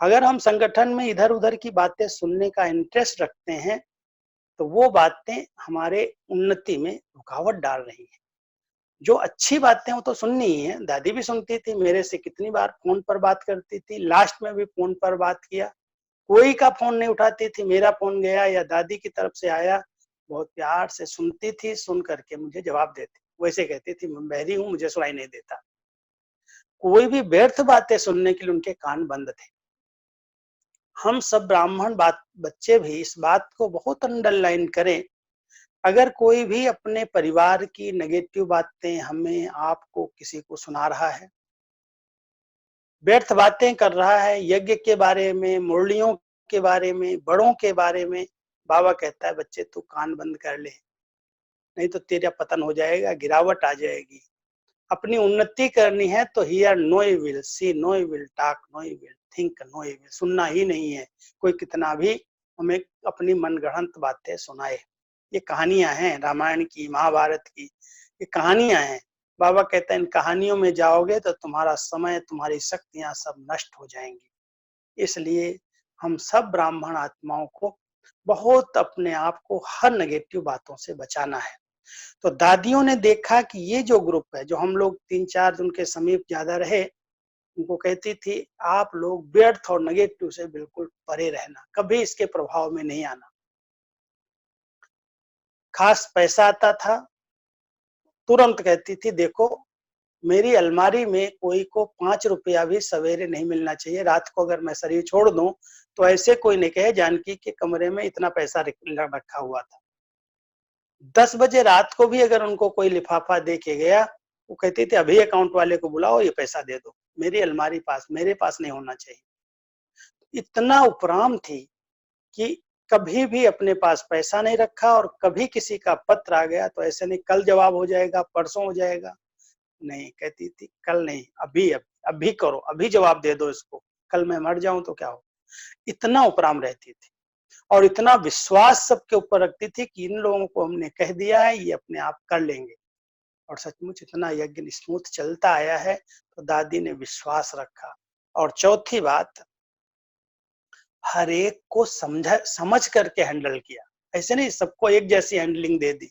अगर हम संगठन में इधर उधर की बातें सुनने का इंटरेस्ट रखते हैं तो वो बातें हमारे उन्नति में रुकावट डाल रही हैं। जो अच्छी बातें वो तो सुननी ही है। दादी भी सुनती थी, मेरे से कितनी बार फोन पर बात करती थी, लास्ट में भी फोन पर बात किया। कोई का फोन नहीं उठाती थी, मेरा फोन गया या दादी की तरफ से आया, बहुत प्यार से सुनती थी, सुन करके मुझे जवाब देती। वैसे कहती थी मैं बहरी हूँ, मुझे सुनाई नहीं देता। कोई भी व्यर्थ बातें सुनने के लिए उनके कान बंद थे। हम सब ब्राह्मण बच्चे भी इस बात को बहुत अंडरलाइन करें। अगर कोई भी अपने परिवार की नेगेटिव बातें हमें, आपको, किसी को सुना रहा है, व्यर्थ बातें कर रहा है, यज्ञ के बारे में, मुरलियों के बारे में, बड़ों के बारे में, बाबा कहता है बच्चे तू कान बंद कर ले, नहीं तो तेरा पतन हो जाएगा, गिरावट आ जाएगी। अपनी उन्नति करनी है तो hear no evil, see no evil, talk no evil, think no evil, सुनना ही नहीं है कोई कितना भी हमें अपनी मनगढ़ंत बातें सुनाए। ये कहानियां हैं रामायण की, महाभारत की, ये कहानियां हैं। बाबा कहते हैं इन कहानियों में जाओगे तो तुम्हारा समय, तुम्हारी शक्तियां सब नष्ट हो जाएंगी। इसलिए हम सब ब्राह्मण आत्माओं को बहुत अपने आप को हर नेगेटिव बातों से बचाना है। तो दादियों ने देखा कि ये जो ग्रुप है, जो हम लोग 3-4 उनके समीप ज्यादा रहे, उनको कहती थी आप लोग व्यर्थ और नेगेटिव से बिल्कुल परे रहना, कभी इसके प्रभाव में नहीं आना। खास पैसा आता था, तुरंत कहती थी देखो मेरी अलमारी में कोई को 5 रुपया भी सवेरे नहीं मिलना चाहिए। रात को अगर मैं शरीर छोड़ दूं तो ऐसे कोई नहीं कहे जानकी के कमरे में इतना पैसा रखा हुआ था। 10 बजे रात को भी अगर उनको कोई लिफाफा दे के गया, वो कहते थे अभी अकाउंट वाले को बुलाओ, ये पैसा दे दो, मेरी अलमारी पास, मेरे पास नहीं होना चाहिए। इतना उपराम थी कि कभी भी अपने पास पैसा नहीं रखा, और कभी किसी का पत्र आ गया तो ऐसे नहीं कल जवाब हो जाएगा, परसों हो जाएगा, नहीं, कहती थी कल नहीं, अभी करो, अभी जवाब दे दो इसको, कल मैं मर जाऊं तो क्या हो। इतना उपराम रहती थी और इतना विश्वास सबके ऊपर रखती थी कि इन लोगों को हमने कह दिया है, ये अपने आप कर लेंगे। और सचमुच इतना यज्ञ स्मूथ चलता आया है, तो दादी ने विश्वास रखा। और चौथी बात, हर एक को समझ करके हैंडल किया। ऐसे नहीं सबको एक जैसी हैंडलिंग दे दी।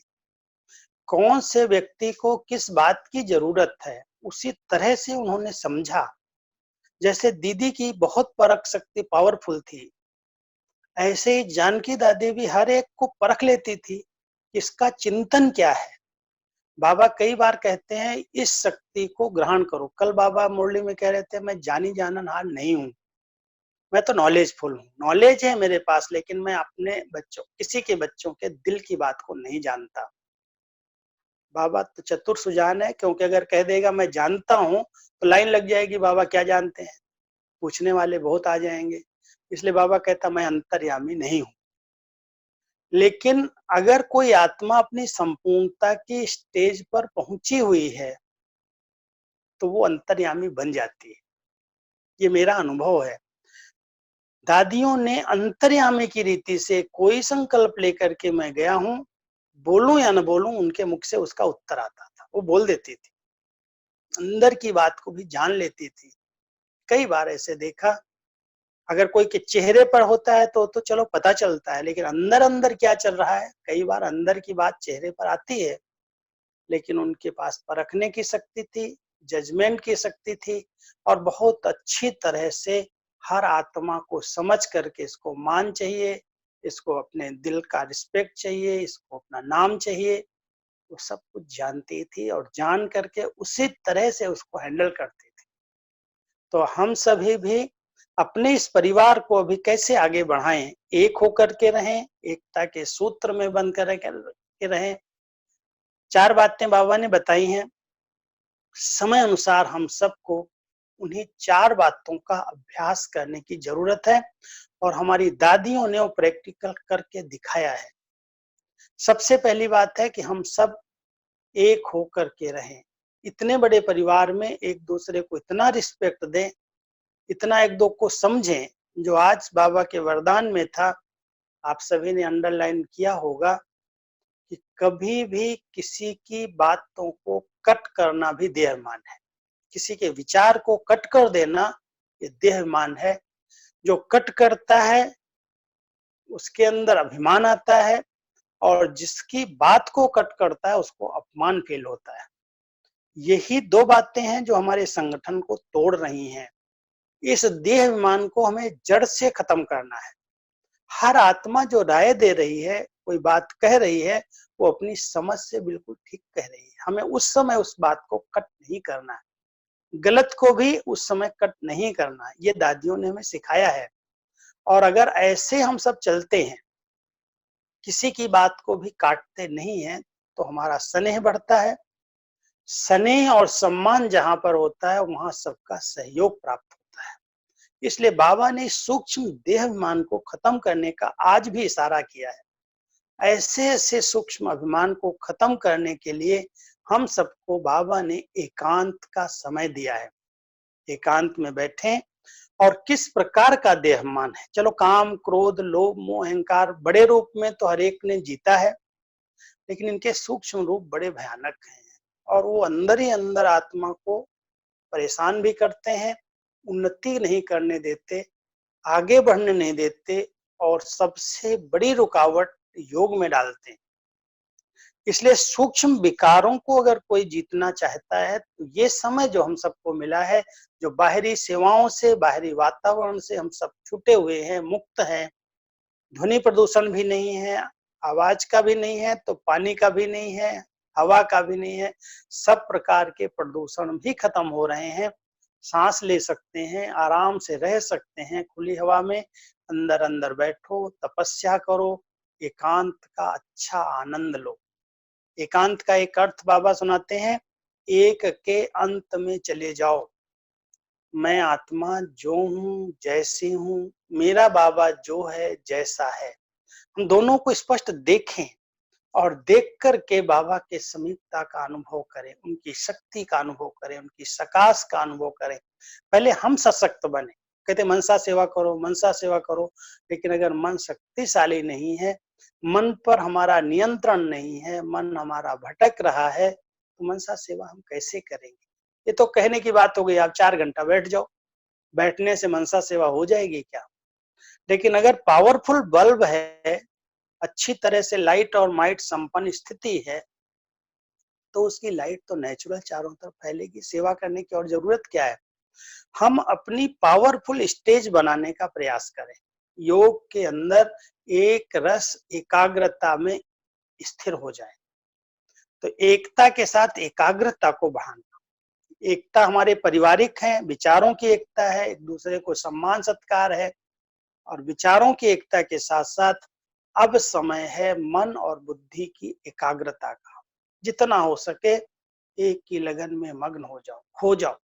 कौन से व्यक्ति को किस बात की जरूरत है, उसी तरह से उन्होंने समझा। जैसे दीदी की बहुत परख शक्ति पावरफुल थी, ऐसे ही जानकी दादी भी हर एक को परख लेती थी, इसका चिंतन क्या है। बाबा कई बार कहते हैं इस शक्ति को ग्रहण करो। कल बाबा मुरली में कह रहे थे, मैं जानी जाननहार नहीं हूं, मैं तो नॉलेजफुल हूँ, नॉलेज है मेरे पास, लेकिन मैं अपने बच्चों, किसी के बच्चों के दिल की बात को नहीं जानता। बाबा तो चतुर सुजान है, क्योंकि अगर कह देगा मैं जानता हूँ तो लाइन लग जाएगी, बाबा क्या जानते हैं, पूछने वाले बहुत आ जाएंगे। इसलिए बाबा कहता मैं अंतर्यामी नहीं हूँ। लेकिन अगर कोई आत्मा अपनी संपूर्णता की स्टेज पर पहुंची हुई है तो वो अंतर्यामी बन जाती है। ये मेरा अनुभव है। दादियों ने अंतर्यामी की रीति से कोई संकल्प लेकर के मैं गया हूं, बोलूं या न बोलूं, उनके मुख से उसका उत्तर आता था। वो बोल देती थी, अंदर की बात को भी जान लेती थी। कई बार ऐसे देखा, अगर कोई के चेहरे पर होता है तो चलो पता चलता है, लेकिन अंदर अंदर क्या चल रहा है, कई बार अंदर की बात चेहरे पर आती है। लेकिन उनके पास परखने की शक्ति थी, जजमेंट की शक्ति थी, और बहुत अच्छी तरह से हर आत्मा को समझ करके इसको मान चाहिए, इसको अपने दिल का रिस्पेक्ट चाहिए, इसको अपना नाम चाहिए, वो सब कुछ जानती थी और जान करके उसी तरह से उसको हैंडल करती थी। तो हम सभी भी अपने इस परिवार को अभी कैसे आगे बढ़ाएं, एक होकर के रहें, एकता के सूत्र में बंद करके रहें। 4 बातें बाबा ने बताई हैं। समय अनुसार हम सबको उन्हीं 4 बातों का अभ्यास करने की जरूरत है, और हमारी दादियों ने वो प्रैक्टिकल करके दिखाया है। सबसे पहली बात है कि हम सब एक होकर के रहें। इतने बड़े परिवार में एक दूसरे को इतना रिस्पेक्ट दें, इतना एक दो को समझें, जो आज बाबा के वरदान में था। आप सभी ने अंडरलाइन किया होगा कि कभी भी किसी की बातों को कट करना भी देहमान है। किसी के विचार को कट कर देना ये देहमान है। जो कट करता है उसके अंदर अभिमान आता है, और जिसकी बात को कट करता है उसको अपमान फील होता है। यही 2 बातें हैं जो हमारे संगठन को तोड़ रही हैं। इस देहाभिमान को हमें जड़ से खत्म करना है। हर आत्मा जो राय दे रही है, कोई बात कह रही है, वो अपनी समझ से बिल्कुल ठीक कह रही है। हमें उस समय उस बात को कट नहीं करना है, गलत को भी उस समय कट नहीं करना है। ये दादियों ने हमें सिखाया है। और अगर ऐसे हम सब चलते हैं, किसी की बात को भी काटते नहीं हैं, तो हमारा स्नेह बढ़ता है। स्नेह और सम्मान जहां पर होता है, वहां सबका सहयोग प्राप्त होता है। इसलिए बाबा ने सूक्ष्म देहाभिमान को खत्म करने का आज भी इशारा किया है। ऐसे ऐसे सूक्ष्म अभिमान को खत्म करने के लिए हम सबको बाबा ने एकांत का समय दिया है। एकांत में बैठें, और किस प्रकार का देहाभिमान है। चलो काम, क्रोध, लोभ, मोह, अहंकार बड़े रूप में तो हर एक ने जीता है, लेकिन इनके सूक्ष्म रूप बड़े भयानक हैं, और वो अंदर ही अंदर आत्मा को परेशान भी करते हैं, उन्नति नहीं करने देते, आगे बढ़ने नहीं देते, और सबसे बड़ी रुकावट योग में डालते हैं। इसलिए सूक्ष्म विकारों को अगर कोई जीतना चाहता है, तो ये समय जो हम सबको मिला है, जो बाहरी सेवाओं से, बाहरी वातावरण से हम सब छूटे हुए हैं, मुक्त हैं, ध्वनि प्रदूषण भी नहीं है, आवाज का भी नहीं है, तो पानी का भी नहीं है, हवा का भी नहीं है, सब प्रकार के प्रदूषण भी खत्म हो रहे हैं। सांस ले सकते हैं, आराम से रह सकते हैं खुली हवा में। अंदर अंदर बैठो, तपस्या करो, एकांत का अच्छा आनंद लो। एकांत का एक अर्थ बाबा सुनाते हैं, एक के अंत में चले जाओ। मैं आत्मा जो हूँ, जैसी हूँ, मेरा बाबा जो है जैसा है, हम दोनों को स्पष्ट देखें और देख कर के बाबा के समीपता का अनुभव करें, उनकी शक्ति का अनुभव करें, उनकी सकाश का अनुभव करें। पहले हम सशक्त बने। कहते मनसा सेवा करो, मनसा सेवा करो, लेकिन अगर मन शक्तिशाली नहीं है, मन पर हमारा नियंत्रण नहीं है, मन हमारा भटक रहा है, तो मनसा सेवा हम कैसे करेंगे? ये तो कहने की बात हो गई, आप 4 घंटा बैठ जाओ, बैठने से मनसा सेवा हो जाएगी क्या? लेकिन अगर पावरफुल बल्ब है, अच्छी तरह से लाइट और माइट संपन्न स्थिति है, तो उसकी लाइट तो नेचुरल चारों तरफ फैलेगी। सेवा करने की और जरूरत क्या है? हम अपनी पावरफुल स्टेज बनाने का प्रयास करें। योग के अंदर एक रस एकाग्रता में स्थिर हो जाए, तो एकता के साथ एकाग्रता को बढ़ाना। एकता हमारे पारिवारिक है, विचारों की एकता है, एक दूसरे को सम्मान सत्कार है, और विचारों की एकता के साथ साथ अब समय है मन और बुद्धि की एकाग्रता का। जितना हो सके एक की लगन में मग्न हो जाओ, खो जाओ।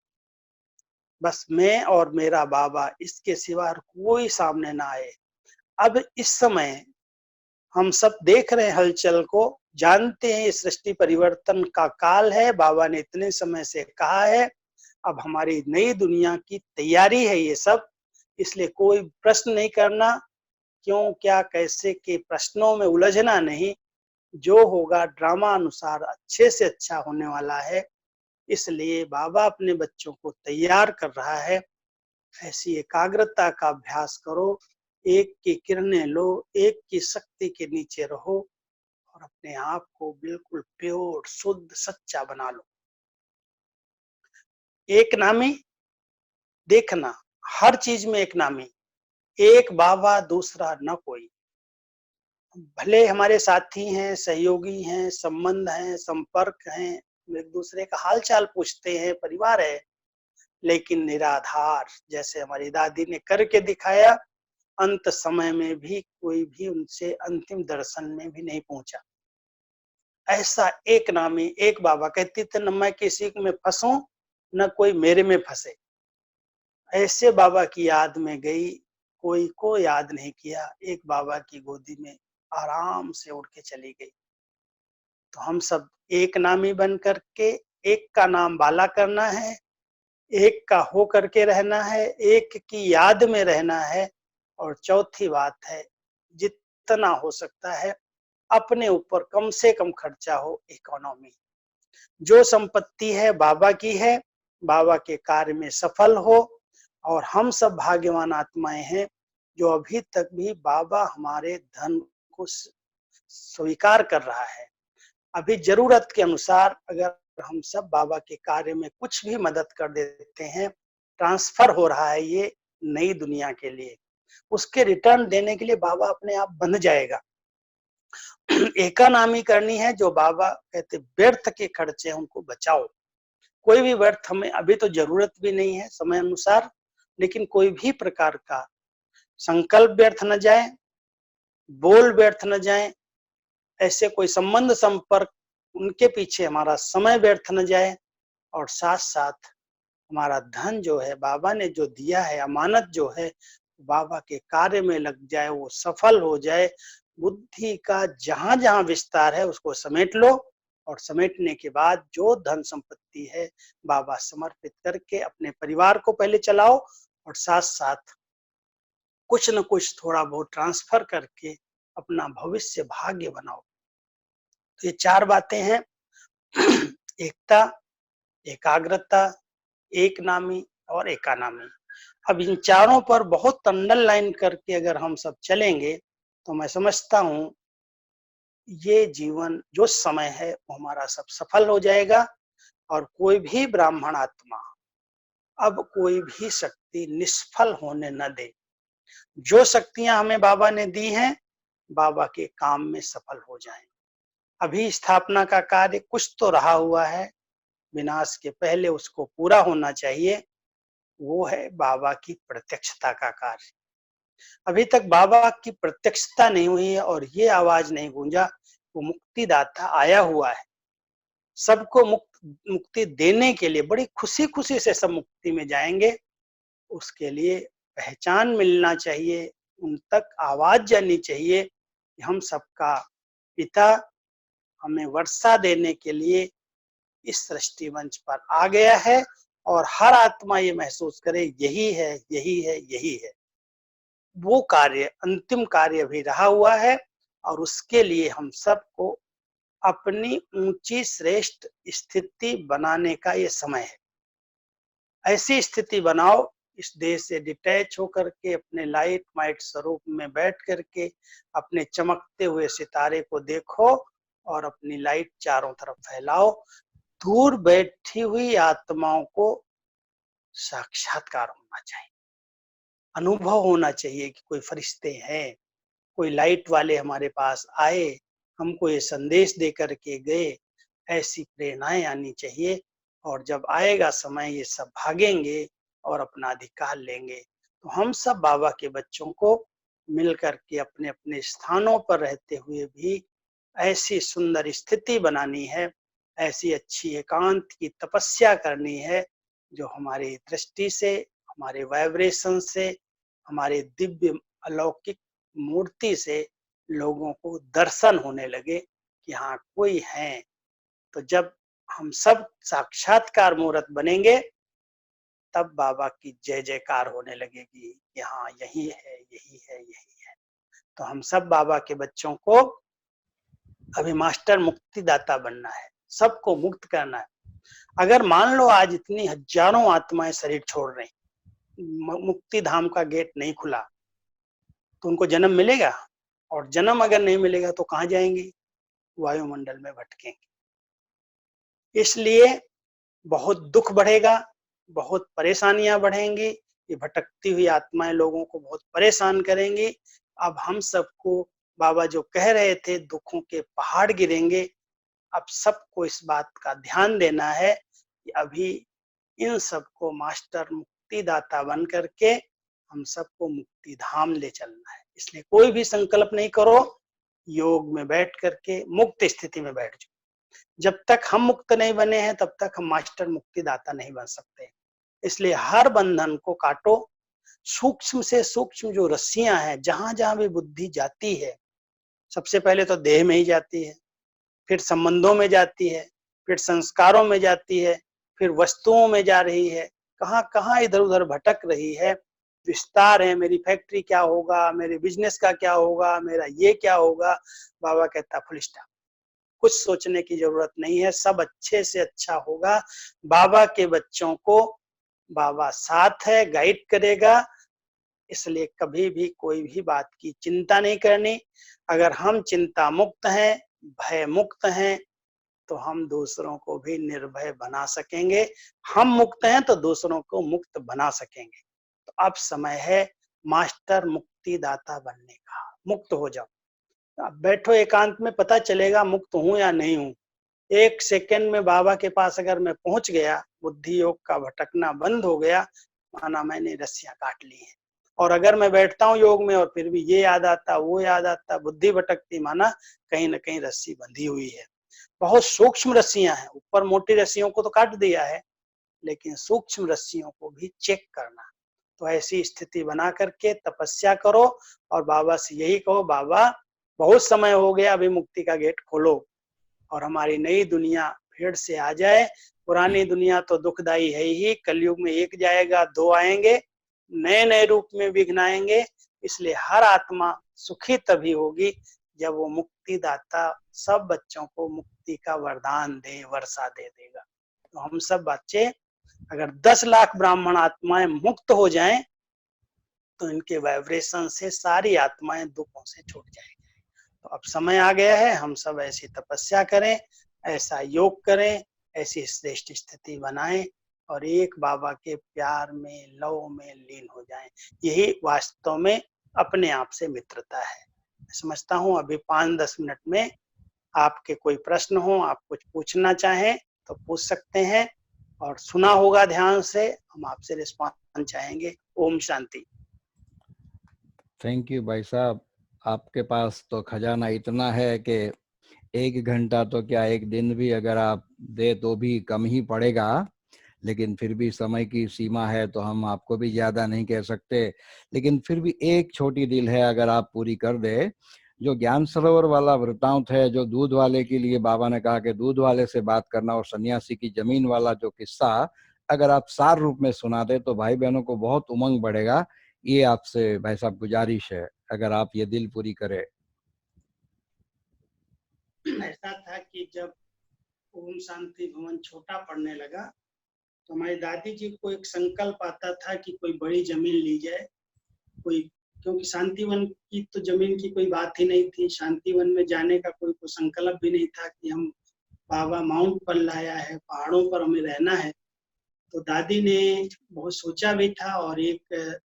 बस मैं और मेरा बाबा, इसके सिवा कोई सामने ना आए। अब इस समय हम सब देख रहे हैं हलचल को, जानते हैं ये सृष्टि परिवर्तन का काल है, बाबा ने इतने समय से कहा है, अब हमारी नई दुनिया की तैयारी है ये सब। इसलिए कोई प्रश्न नहीं करना, क्यों क्या कैसे के प्रश्नों में उलझना नहीं। जो होगा ड्रामा अनुसार अच्छे से अच्छा होने वाला है। इसलिए बाबा अपने बच्चों को तैयार कर रहा है। ऐसी एकाग्रता का अभ्यास करो, एक की किरणें लो, एक की शक्ति के नीचे रहो और अपने आप को बिल्कुल प्योर, शुद्ध, सच्चा बना लो। एक नामी देखना, हर चीज में एक नामी, एक बाबा दूसरा न कोई। भले हमारे साथी हैं, सहयोगी हैं, संबंध हैं, संपर्क हैं, एक दूसरे का हाल चाल पूछते हैं, परिवार है, लेकिन निराधार, जैसे हमारी दादी ने करके दिखाया, अंत समय में भी कोई भी उनसे अंतिम दर्शन में भी नहीं पहुंचा। ऐसा एक नामी, एक बाबा। कहती थी न मैं किसी में फंसूं, न कोई मेरे में फंसे। ऐसे बाबा की याद में गई, कोई को याद नहीं किया, एक बाबा की गोदी में आराम से उड़ के चली गई। तो हम सब एक नामी बन करके एक का नाम बाला करना है, एक का हो करके रहना है, एक की याद में रहना है। और चौथी बात है, जितना हो सकता है अपने ऊपर कम से कम खर्चा हो, इकोनॉमी। जो संपत्ति है बाबा की है, बाबा के कार्य में सफल हो। और हम सब भाग्यवान आत्माएं हैं जो अभी तक भी बाबा हमारे धन को स्वीकार कर रहा है। अभी जरूरत के अनुसार अगर हम सब बाबा के कार्य में कुछ भी मदद कर देते हैं, ट्रांसफर हो रहा है ये नई दुनिया के लिए, उसके रिटर्न देने के लिए बाबा अपने आप बंध जाएगा। एकानामी करनी है, जो बाबा कहते व्यर्थ के खर्चे हैं उनको बचाओ। कोई भी व्यर्थ हमें अभी तो जरूरत भी नहीं है समय अनुसार, लेकिन कोई भी प्रकार का संकल्प व्यर्थ न जाए, बोल व्यर्थ न जाए, ऐसे कोई संबंध संपर्क उनके पीछे हमारा समय व्यर्थ न जाए। और साथ साथ हमारा धन जो है बाबा ने जो दिया है, अमानत जो है, बाबा के कार्य में लग जाए, वो सफल हो जाए। बुद्धि का जहां जहां विस्तार है उसको समेट लो, और समेटने के बाद जो धन संपत्ति है बाबा समर्पित करके अपने परिवार को पहले चलाओ, और साथ साथ कुछ न कुछ थोड़ा बहुत ट्रांसफर करके अपना भविष्य भाग्य बनाओ। तो ये 4 बातें हैं, एकता, एकाग्रता, एक नामी और एकानामी। अब इन चारों पर बहुत अंडरलाइन करके अगर हम सब चलेंगे, तो मैं समझता हूं ये जीवन जो समय है वो हमारा सब सफल हो जाएगा। और कोई भी ब्राह्मण आत्मा अब कोई भी शक्ति निष्फल होने न दे। जो शक्तियां हमें बाबा ने दी हैं, बाबा के काम में सफल हो जाएं। अभी स्थापना का कार्य कुछ तो रहा हुआ है, विनाश के पहले उसको पूरा होना चाहिए। वो है बाबा की प्रत्यक्षता का कार्य। अभी तक बाबा की प्रत्यक्षता नहीं हुई है और ये आवाज नहीं गूंजा वो मुक्तिदाता आया हुआ है, सबको मुक्ति देने के लिए बड़ी खुशी खुशी से सब मुक्ति में जाएंगे। उसके लिए पहचान मिलना चाहिए, उन तक आवाज जानी चाहिए कि हम सबका पिता हमें वर्षा देने के लिए इस सृष्टि मंच पर आ गया है, और हर आत्मा ये महसूस करे यही है, यही है, यही है। वो कार्य, अंतिम कार्य अभी रहा हुआ है, और उसके लिए हम सबको अपनी ऊंची श्रेष्ठ स्थिति बनाने का ये समय है। ऐसी स्थिति बनाओ, इस देह से डिटैच होकर के अपने लाइट माइट स्वरूप में बैठ करके अपने चमकते हुए सितारे को देखो और अपनी लाइट चारों तरफ फैलाओ। दूर बैठी हुई आत्माओं को साक्षात्कार होना चाहिए, अनुभव होना चाहिए कि कोई फरिश्ते हैं, कोई लाइट वाले हमारे पास आए, हमको ये संदेश दे करके गए। ऐसी प्रेरणाएं आनी चाहिए, और जब आएगा समय ये सब भागेंगे और अपना अधिकार लेंगे। तो हम सब बाबा के बच्चों को मिल करके अपने अपने स्थानों पर रहते हुए भी ऐसी सुंदर स्थिति बनानी है, ऐसी अच्छी एकांत की तपस्या करनी है जो हमारी दृष्टि से, हमारे वाइब्रेशन से, हमारे दिव्य अलौकिक मूर्ति से लोगों को दर्शन होने लगे कि हाँ कोई है। तो जब हम सब साक्षात्कार मूर्त बनेंगे, तब बाबा की जय जयकार होने लगेगी कि हाँ यही है, यही है, यही है। तो हम सब बाबा के बच्चों को अभी मास्टर मुक्तिदाता बनना है, सबको मुक्त करना है। अगर मान लो आज इतनी हजारों आत्माएं शरीर छोड़ रही, मुक्ति धाम का गेट नहीं खुला, तो उनको जन्म मिलेगा? और जन्म अगर नहीं मिलेगा तो कहाँ जाएंगे? वायुमंडल में भटकेंगे। इसलिए बहुत दुख बढ़ेगा, बहुत परेशानियां बढ़ेंगी, ये भटकती हुई आत्माएं लोगों को बहुत परेशान करेंगी। अब हम सबको बाबा जो कह रहे थे दुखों के पहाड़ गिरेंगे, अब सबको इस बात का ध्यान देना है कि अभी इन सबको मास्टर मुक्तिदाता बन करके हम सबको मुक्ति धाम ले चलना है। इसलिए कोई भी संकल्प नहीं करो, योग में बैठ करके मुक्त स्थिति में बैठ जाओ। जब तक हम मुक्त नहीं बने हैं तब तक हम मास्टर मुक्तिदाता नहीं बन सकते। इसलिए हर बंधन को काटो, सूक्ष्म से सूक्ष्म जो रस्सियां हैं, जहां जहां भी बुद्धि जाती है, सबसे पहले तो देह में ही जाती है, फिर संबंधों में जाती है, फिर संस्कारों में जाती है, फिर वस्तुओं में जा रही है, कहाँ कहाँ इधर उधर भटक रही है। विस्तार है, मेरी फैक्ट्री क्या होगा, मेरे बिजनेस का क्या होगा, मेरा ये क्या होगा। बाबा कहता फुल स्टॉप, कुछ सोचने की जरूरत नहीं है, सब अच्छे से अच्छा होगा। बाबा के बच्चों को बाबा साथ है, गाइड करेगा। इसलिए कभी भी कोई भी बात की चिंता नहीं करनी। अगर हम चिंता मुक्त हैं, भय मुक्त हैं, तो हम दूसरों को भी निर्भय बना सकेंगे। हम मुक्त हैं तो दूसरों को मुक्त बना सकेंगे। तो अब समय है मास्टर मुक्तिदाता बनने का। मुक्त हो जाओ, अब बैठो एकांत में, पता चलेगा मुक्त हूं या नहीं हूं। 1 सेकंड में बाबा के पास अगर मैं पहुंच गया, बुद्धि योग का भटकना बंद हो गया, माना मैंने रस्सियां काट ली हैं। और अगर मैं बैठता हूँ योग में और फिर भी ये याद आता, वो याद आता, बुद्धि भटकती, माना कहीं ना कहीं रस्सी बंधी हुई है। बहुत सूक्ष्म रस्सियां हैं, ऊपर मोटी रस्सियों को तो काट दिया है, लेकिन सूक्ष्म रस्सियों को भी चेक करना। तो ऐसी स्थिति बना करके तपस्या करो और बाबा से यही कहो, बाबा बहुत समय हो गया, अभी मुक्ति का गेट खोलो और हमारी नई दुनिया फिर से आ जाए। पुरानी दुनिया तो दुखदाई है ही, कलयुग में एक जाएगा, 2 आएंगे, नए नए रूप में विघ्न आएंगे। इसलिए हर आत्मा सुखी तभी होगी जब वो मुक्तिदाता सब बच्चों को मुक्ति का वरदान दे, वर्षा दे देगा। तो हम सब बच्चे, अगर 10 लाख ब्राह्मण आत्माएं मुक्त हो जाएं, तो इनके वाइब्रेशन से सारी आत्माएं दुखों से छूट जाएंगी। तो अब समय आ गया है, हम सब ऐसी तपस्या करें, ऐसा योग करें, ऐसी श्रेष्ठ स्थिति बनाएं और एक बाबा के प्यार में, लव में लीन हो जाएं। यही वास्तव में अपने आप से मित्रता है। मैं समझता हूँ अभी 5-10 मिनट में आपके कोई प्रश्न हो, आप कुछ पूछना चाहें तो पूछ सकते हैं, और सुना होगा ध्यान से, हम आपसे रिस्पॉन्स चाहेंगे। ओम शांति। थैंक यू भाई साहब, आपके पास तो खजाना इतना है कि 1 घंटा तो क्या, 1 दिन भी अगर आप दे तो भी कम ही पड़ेगा, लेकिन फिर भी समय की सीमा है तो हम आपको भी ज्यादा नहीं कह सकते। लेकिन फिर भी एक छोटी डील है, अगर आप पूरी कर दे। जो ज्ञान सरोवर वाला वृतांत है, जो दूध वाले के लिए बाबा ने कहा कि दूध वाले से बात करना, और सन्यासी की जमीन वाला जो किस्सा, अगर आप सार रूप में सुना दे तो भाई बहनों को बहुत उमंग बढ़ेगा। ये आपसे भाई साहब गुजारिश है, अगर आप ये दिल पूरी करें। ऐसा था कि जब ओम शांति भवन छोटा पड़ने लगा तो हमारी दादी जी को एक संकल्प आता था कि कोई बड़ी जमीन ली जाए, कोई, क्योंकि शांतिवन की तो जमीन की कोई बात ही नहीं थी, शांतिवन में जाने का कोई तो संकल्प भी नहीं था कि हम बाबा माउंट पर लाया है, पहाड़ों पर हमें रहना है। तो दादी ने बहुत सोचा भी था, और एक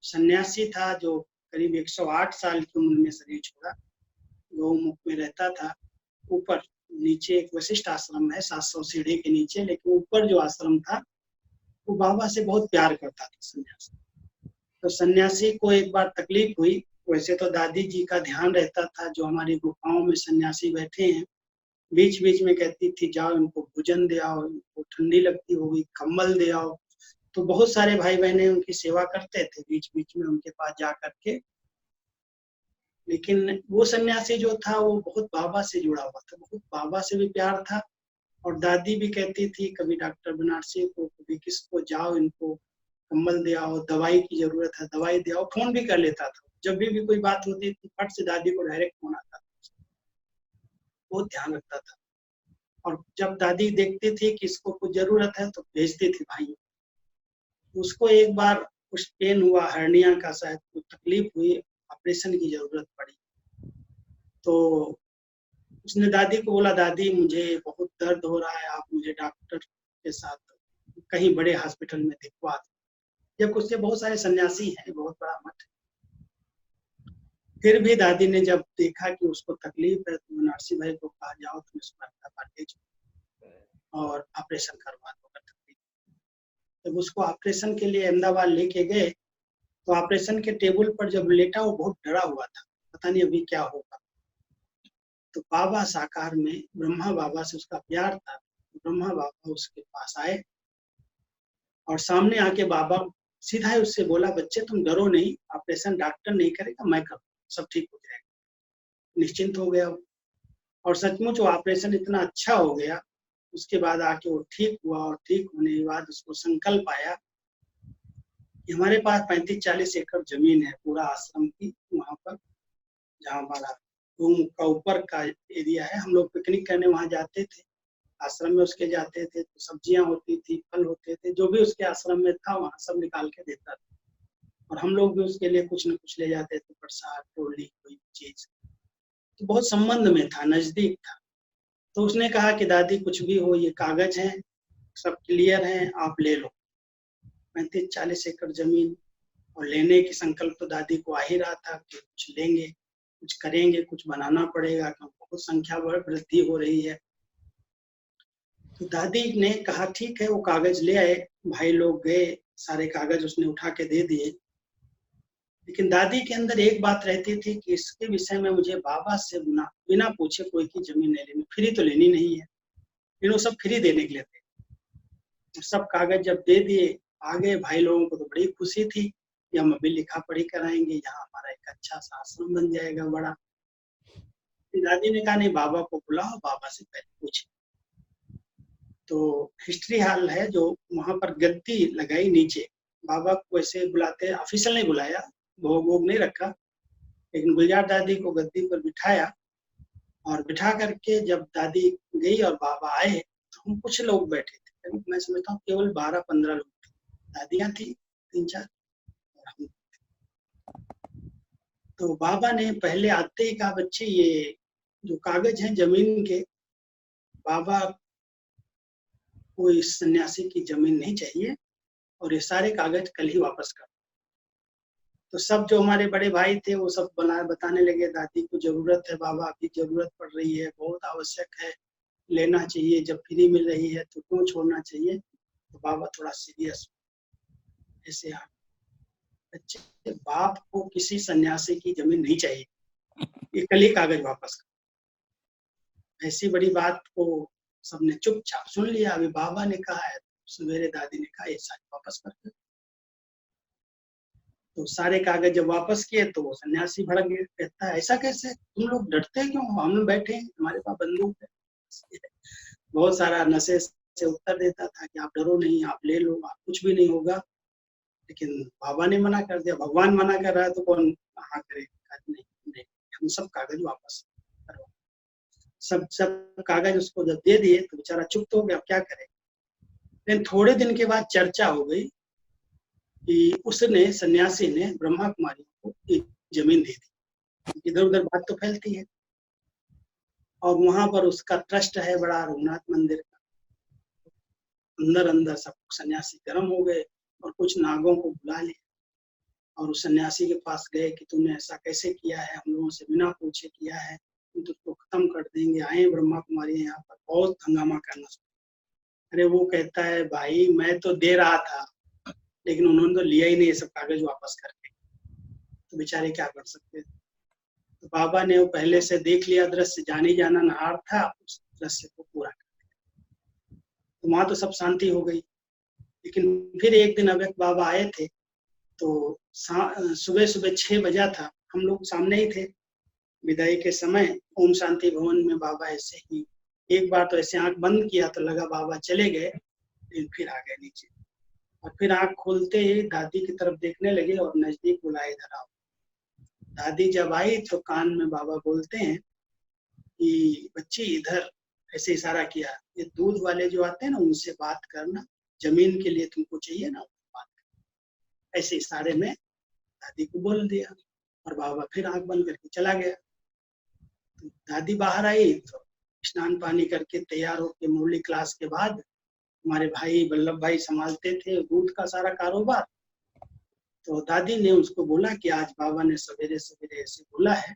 सन्यासी था जो करीब 108 साल की उम्र में शरीर छोड़ा, गौमुख में रहता था। ऊपर नीचे एक वशिष्ठ आश्रम है 700 सीढ़ी के नीचे, लेकिन ऊपर जो आश्रम था वो बाबा से बहुत प्यार करता था सन्यासी। तो सन्यासी को एक बार तकलीफ हुई। वैसे तो दादी जी का ध्यान रहता था, जो हमारी गुफाओं में सन्यासी बैठे हैं, बीच बीच में कहती थी जाओ इनको भोजन दे आओ, इनको ठंडी लगती होगी कंबल दे आओ। तो बहुत सारे भाई बहने उनकी सेवा करते थे बीच बीच में उनके पास जा करके। लेकिन वो सन्यासी जो था वो बहुत बाबा से जुड़ा हुआ था, बहुत बाबा से भी प्यार था। और दादी भी कहती थी कभी डॉक्टर बनारसी को, कभी किसको, जाओ इनको कंबल दे आओ, दवाई की जरूरत है दवाई दे आओ। फोन भी कर लेता था, जब भी कोई बात होती थी फट से दादी को डायरेक्ट फोन आता था। बहुत ध्यान रखता था। और जब दादी देखती थी कि इसको कुछ जरूरत है तो भेजती थी भाई। उसको एक बार कुछ पेन हुआ, हर्निया का शायद कुछ तकलीफ हुई, ऑपरेशन की जरूरत पड़ी। तो उसने दादी को बोला दादी मुझे बहुत दर्द हो रहा है, आप मुझे डॉक्टर के साथ कहीं बड़े हॉस्पिटल में दिखवा दो। जब उसके बहुत सारे सन्यासी हैं, बहुत बड़ा मठ। फिर भी दादी ने जब देखा कि उसको तकलीफ है तो नरसिंह भाई को कहा जाओ तुम इसको अहमदाबाद ले जाओ और ऑपरेशन करवा दो। जब उसको ऑपरेशन के लिए अहमदाबाद लेके गए तो ऑपरेशन के टेबल पर जब लेटा वो बहुत डरा हुआ था, पता नहीं अभी क्या होगा। तो बाबा साकार में, ब्रह्मा बाबा से उसका प्यार था, ब्रह्मा बाबा उसके पास आए और सामने आके बाबा सीधा ही उससे बोला बच्चे तुम डरो नहीं, ऑपरेशन डॉक्टर नहीं करेगा, मैं करूँ, सब ठीक हो जाएगा। निश्चिंत हो गया और सचमुच वो ऑपरेशन इतना अच्छा हो गया। उसके बाद आके वो ठीक हुआ और ठीक होने के बाद उसको संकल्प आया कि हमारे पास 35-40 एकड़ जमीन है पूरा आश्रम की, वहां पर जहाँ हमारा रूम का ऊपर का एरिया है। हम लोग पिकनिक करने वहां जाते थे, आश्रम में उसके जाते थे, तो सब्जियां होती थी, फल होते थे, जो भी उसके आश्रम में था वहां सब निकाल के देता था। और हम लोग भी उसके लिए कुछ न कुछ ले जाते थे, प्रसाद, टोली, कोई चीज। तो बहुत संबंध में था, नजदीक था। तो उसने कहा कि दादी कुछ भी हो, ये कागज है, सब क्लियर है, आप ले लो। 35-40 एकड़ जमीन, और लेने की संकल्प तो दादी को आ ही रहा था कि कुछ लेंगे, कुछ करेंगे, कुछ बनाना पड़ेगा क्योंकि बहुत संख्या वृद्धि हो रही है। तो दादी ने कहा ठीक है, वो कागज ले आए। भाई लोग गए, सारे कागज उसने उठा के दे दिए। लेकिन दादी के अंदर एक बात रहती थी कि इसके विषय में मुझे बाबा से बिना पूछे कोई की जमीन नहीं लेनी, फ्री तो लेनी नहीं है। लेकिन वो सब फ्री देने के लिए थे। सब कागज जब दे दिए आगे, भाई लोगों को तो बड़ी खुशी थी कि हम अभी लिखा पढ़ी कराएंगे, यहाँ हमारा एक अच्छा सा आश्रम बन जाएगा बड़ा। दादी ने कहा नहीं, बाबा को बुलाओ, बाबा से पहले पूछे। तो हिस्ट्री हॉल है जो, वहां पर गद्दी लगाई नीचे, बाबा को वैसे बुलाते, ऑफिशियल नहीं बुलाया, भोग वोग नहीं रखा, लेकिन गुलजार दादी को गद्दी पर बिठाया। और बिठा करके जब दादी गई और बाबा आए तो हम कुछ लोग बैठे थे, मैं समझता हूँ केवल 12-15 लोग थे। दादियां थी 3-4 और हम। तो बाबा ने पहले आते ही कहा बच्चे ये जो कागज हैं जमीन के, बाबा को इस सन्यासी की जमीन नहीं चाहिए और ये सारे कागज कल ही वापस कर। तो सब जो हमारे बड़े भाई थे वो सब बताने लगे दादी को जरूरत है बाबा, अभी जरूरत पड़ रही है, बहुत आवश्यक है, लेना चाहिए, जब फ्री मिल रही है तो क्यों छोड़ना चाहिए। तो बाबा थोड़ा सीरियस ऐसे बच्चे, बाप को किसी सन्यासी की जमीन नहीं चाहिए, ये कल ही कागज वापस कर। ऐसी बड़ी बात को सबने चुपचाप सुन लिया। अभी बाबा ने कहा है, सवेरे दादी ने कहा ये सारे वापस कर दो। तो सारे कागज जब वापस किए तो वो सन्यासी भड़क गया, कहता है ऐसा कैसे, तुम लोग डरते क्यों, हम लोग बैठे हैं, हमारे पास बंदूक है। बहुत सारा नशे से उत्तर देता था कि आप डरो नहीं, आप ले लो, आप कुछ भी नहीं होगा। लेकिन बाबा ने मना कर दिया, भगवान मना कर रहा है तो कौन हाँ करे, नहीं, नहीं, हम सब कागज वापस करवा। सब कागज उसको जब दे दिए तो बेचारा चुप तो हो गया, अब क्या करे। लेकिन थोड़े दिन के बाद चर्चा हो गई कि उसने, सन्यासी ने ब्रह्मा कुमारी को एक जमीन दे दी। इधर उधर बात तो फैलती है। और वहां पर उसका ट्रस्ट है बड़ा, रघुनाथ मंदिर का। अंदर अंदर सब सन्यासी गर्म हो गए और कुछ नागों को बुला लिया और उस सन्यासी के पास गए कि तुमने ऐसा कैसे किया है, हम लोगों से बिना पूछे किया है, हम तुझको खत्म कर देंगे, आए ब्रह्मा कुमारी यहाँ पर, बहुत हंगामा करना। अरे वो कहता है भाई मैं तो दे रहा था लेकिन उन्होंने तो लिया ही नहीं, सब कागज वापस करके, तो बेचारे क्या कर सकते थे। तो बाबा ने वो पहले से देख लिया दृश्य, जानी जाना नहार था, उस दृश्य को पूरा कर दिया। तो वहां तो सब शांति हो गई। लेकिन फिर एक दिन अव्यक्त बाबा आए थे, तो सुबह सुबह 6 बजा था, हम लोग सामने ही थे। विदाई के समय ओम शांति भवन में बाबा ऐसे ही एक बार तो ऐसे आंख बंद किया तो लगा बाबा चले गए, लेकिन फिर आ गए नीचे। और फिर आंख खोलते ही दादी की तरफ देखने लगे और नजदीक बुलाए, इधर आओ। दादी जब आई तो कान में बाबा बोलते हैं कि बच्ची इधर, ऐसे इशारा किया, ये दूध वाले जो आते हैं ना उनसे बात करना, जमीन के लिए तुमको चाहिए ना, बात करना। ऐसे इशारे में दादी को बोल दिया और बाबा फिर आंख बंद करके चला गया। तो दादी बाहर आई तो स्नान पानी करके तैयार होकर मुरली क्लास के बाद हमारे भाई वल्लभ भाई संभालते थे दूध का सारा कारोबार। तो दादी ने उसको बोला कि आज बाबा ने सवेरे सवेरे ऐसे बोला है,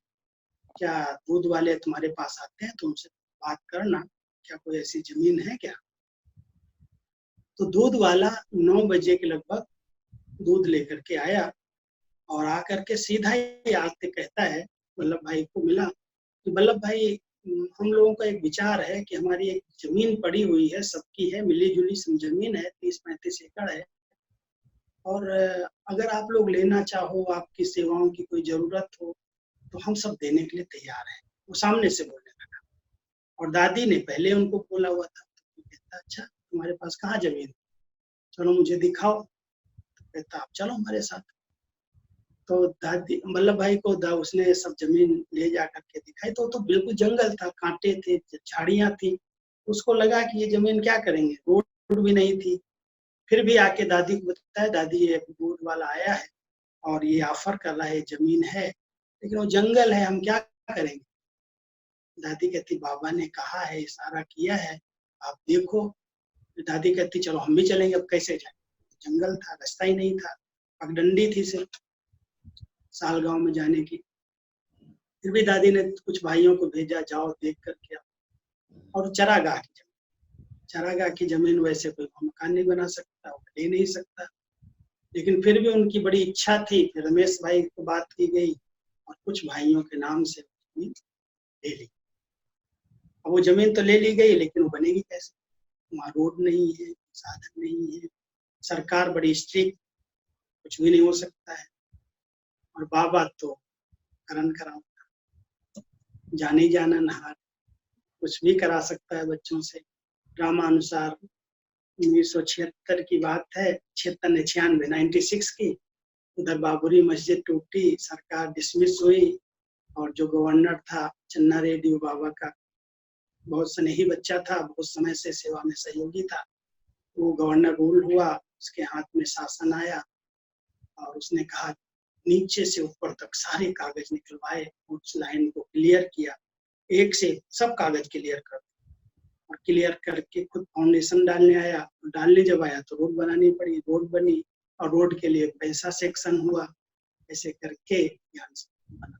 क्या दूध वाले तुम्हारे पास आते हैं तो उनसे बात करना, क्या कोई ऐसी जमीन है क्या। तो दूध वाला 9 बजे के लगभग दूध लेकर के आया और आकर के सीधा ही आके कहता है, वल्लभ भाई को मिला कि वल्लभ भाई हम लोगों का एक विचार है कि हमारी एक जमीन पड़ी हुई है, सबकी है, मिली जुली जमीन है, 30-35 एकड़ है, और अगर आप लोग लेना चाहो, आपकी सेवाओं की कोई जरूरत हो तो हम सब देने के लिए तैयार हैं। वो सामने से बोलने लगा और दादी ने पहले उनको बोला हुआ था। तो कहता अच्छा तुम्हारे पास कहाँ जमीन, चलो मुझे दिखाओ। तो कहता आप चलो हमारे साथ। तो दादी वल्लभ भाई को उसने सब जमीन ले जा करके दिखाई, तो बिल्कुल जंगल था, कांटे थे, झाड़ियां थी। उसको लगा कि ये जमीन क्या करेंगे, रोड भी नहीं थी। फिर भी आके दादी को बताया, दादी ये दूध वाला आया है और ये ऑफर कर रहा है, जमीन है लेकिन वो जंगल है, हम क्या करेंगे। दादी कहती बाबा ने कहा है, इशारा किया है, आप देखो। दादी कहती चलो हम भी चलेंगे, अब कैसे जाए, जंगल था, रास्ता ही नहीं था, पगडंडी थी सिर्फ सालगांव में जाने की। फिर भी दादी ने कुछ भाइयों को भेजा, जाओ देख करके आओ। और चरागाह की जमीन वैसे कोई मकान नहीं बना सकता, ले नहीं सकता, लेकिन फिर भी उनकी बड़ी इच्छा थी। फिर रमेश भाई को बात की गई और कुछ भाइयों के नाम से जमीन ले ली। अब वो जमीन तो ले ली गई लेकिन वो बनेगी कैसे, वहाँ रोड नहीं है, साधन नहीं है, सरकार बड़ी स्ट्रिक्ट, कुछ भी नहीं हो सकता है। और बाबा तो करण कराओ, जाने जाना नहार, कुछ भी करा सकता है बच्चों से। ड्रामानुसार 1976 की बात है, 96 की, उधर बाबरी मस्जिद टूटी, सरकार डिसमिस हुई और जो गवर्नर था चन्ना रेड्डी बाबा का बहुत स्नेही बच्चा था, बहुत समय से सेवा में सहयोगी था, वो गवर्नर रूल हुआ, उसके हाथ में शासन आया और उसने कहा नीचे से ऊपर तक सारे कागज निकलवाए, उस लाइन को क्लियर किया, एक से सब कागज क्लियर कर और क्लियर करके खुद फाउंडेशन डालने आया। डालने जब आया तो रोड बनानी पड़ी, रोड बनी और रोड के लिए पैसा सेक्शन हुआ, ऐसे करके ज्ञान सरोवर बना।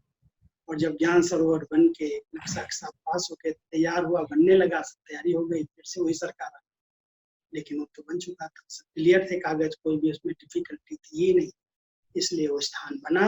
और जब ज्ञान सरोवर बन के नक्शा पास होके तैयार हुआ, बनने लगा, तैयारी हो गई, फिर से वही सरकार आई, लेकिन वो तो बन चुका था, सब क्लियर थे कागज, कोई भी उसमें डिफिकल्टी थी ही नहीं। इसलिए वो स्थान बना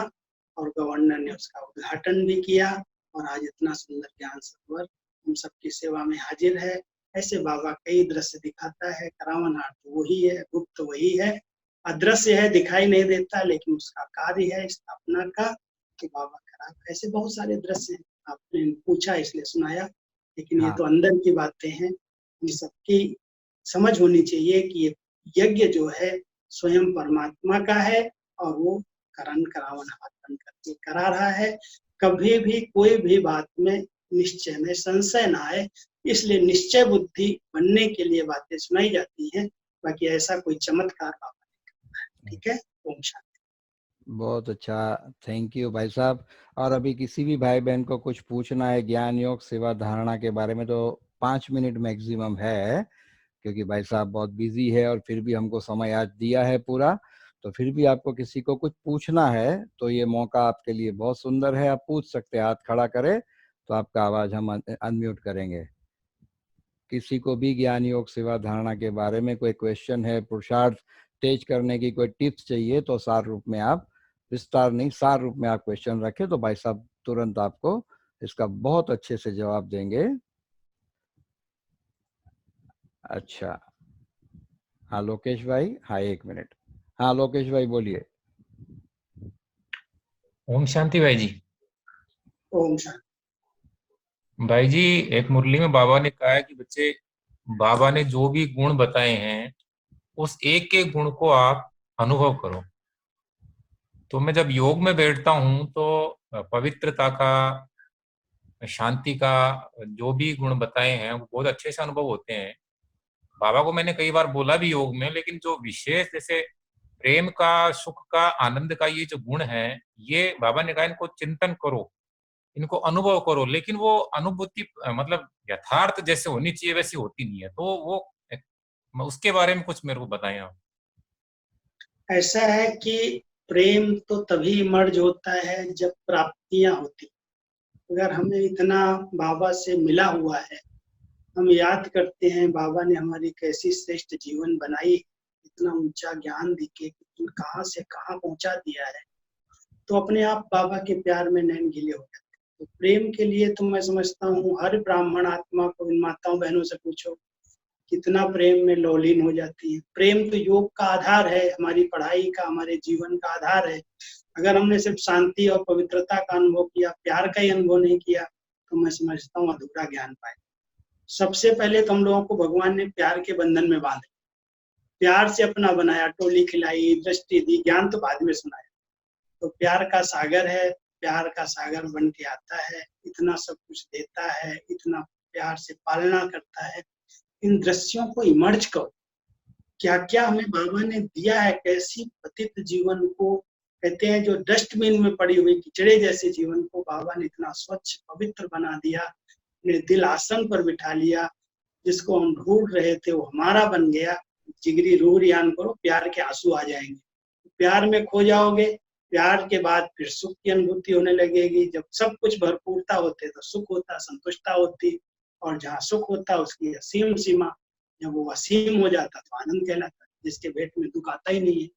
और गवर्नर ने उसका उद्घाटन भी किया और आज इतना सुंदर ज्ञान सरोवर हम सबकी सेवा में हाजिर है। ऐसे बाबा कई दृश्य दिखाता है। करावनहार तो वही है, गुप्त वही है, अदृश्य है, दिखाई नहीं देता, लेकिन उसका कार्य है स्थापना का कि बाबा करा। ऐसे बहुत सारे दृश्य हैं, आपने पूछा इसलिए सुनाया, लेकिन ये हाँ। तो अंदर की बातें हैं। ये सबकी समझ होनी चाहिए कि ये यज्ञ जो है स्वयं परमात्मा का है और वो करण करावनहार बन करके करा रहा है। कभी भी कोई भी बात में निश्चय में संशय ना आए, इसलिए निश्चय बुद्धि बनने के लिए बातें सुनाई जाती हैं। बाकी ऐसा कोई चमत्कार बाबा नहीं करता है। ठीक है, ओम शांति। बहुत अच्छा, थैंक यू भाई साहब। और अभी किसी भी भाई बहन को कुछ पूछना है ज्ञान योग सेवा धारणा के बारे में तो 5 मिनट मैक्सिमम है, क्योंकि भाई साहब बहुत बिजी है और फिर भी हमको समय आज दिया है पूरा। तो फिर भी आपको किसी को कुछ पूछना है तो ये मौका आपके लिए बहुत सुंदर है, आप पूछ सकते हैं। हाथ खड़ा करें तो आपका आवाज हम अनम्यूट करेंगे। किसी को भी ज्ञान योग सेवा धारणा के बारे में कोई क्वेश्चन है, पुरुषार्थ तेज करने की कोई टिप्स चाहिए तो सार रूप में आप, विस्तार नहीं सार रूप में आप क्वेश्चन रखें तो भाई साहब तुरंत आपको इसका बहुत अच्छे से जवाब देंगे। अच्छा, हाँ लोकेश भाई, हाँ 1 मिनट। हाँ लोकेश भाई बोलिए। ओम शांति भाई जी। ओम शांति। भाई जी, एक मुरली में बाबा ने कहा है कि बच्चे, बाबा ने जो भी गुण बताए हैं उस एक एक गुण को आप अनुभव करो। तो मैं जब योग में बैठता हूँ तो पवित्रता का, शांति का, जो भी गुण बताए हैं वो बहुत अच्छे से अनुभव होते हैं। बाबा को मैंने कई बार बोला भी योग में, लेकिन जो विशेष जैसे प्रेम का, सुख का, आनंद का ये जो गुण है, ये बाबा ने कहा इनको चिंतन करो, इनको अनुभव करो। लेकिन वो अनुभूति मतलब यथार्थ जैसे होनी चाहिए वैसी होती नहीं है। तो वो उसके बारे में कुछ मेरे को बताएं आप। ऐसा है कि प्रेम तो तभी मर्ज होता है जब प्राप्तियां होती। अगर हमें इतना बाबा से मिला हुआ है, हम याद करते हैं बाबा ने हमारी कैसी श्रेष्ठ जीवन बनाई, इतना ऊंचा ज्ञान दिखे, कहाँ से कहाँ पहुंचा दिया है, तो अपने आप बाबा के प्यार में नैन गीले हो जाते हैं। तो प्रेम के लिए तो मैं समझता हूँ हर ब्राह्मण आत्मा को, इन माताओं बहनों से पूछो कितना प्रेम में लौलीन हो जाती है। प्रेम तो योग का आधार है, हमारी पढ़ाई का, हमारे जीवन का आधार है। अगर हमने सिर्फ शांति और पवित्रता का अनुभव किया, प्यार का ही अनुभव नहीं किया, तो मैं समझता हूँ अधूरा ज्ञान पाए। सबसे पहले तो हम लोगों को भगवान ने प्यार के बंधन में बांधा, प्यार से अपना बनाया, टोली खिलाई, दृष्टि दी, ज्ञान तो बाद में सुनाया। तो प्यार का सागर है, प्यार का सागर बन के आता है, इतना सब कुछ देता है, इतना प्यार से पालना करता है। इन दृश्यों को इमर्ज करो, क्या क्या हमें बाबा ने दिया है, कैसी पतित जीवन को, कहते हैं जो डस्टबिन में पड़ी हुई किचड़े जैसे जीवन को बाबा ने इतना स्वच्छ पवित्र बना दिया, अपने दिल आसन पर बिठा लिया। जिसको हम ढूंढ रहे थे वो हमारा बन गया। जिगरी रूह रियान करो, प्यार के आंसू आ जाएंगे, प्यार में खो जाओगे। प्यार के बाद फिर सुख की अनुभूति होने लगेगी। जब सब कुछ भरपूरता होते तो सुख होता, संतुष्टता होती, और जहाँ सुख होता उसकी असीम सीमा। जब वो असीम हो जाता तो आनंद कहलाता, जिसके पेट में दुख आता ही नहीं है।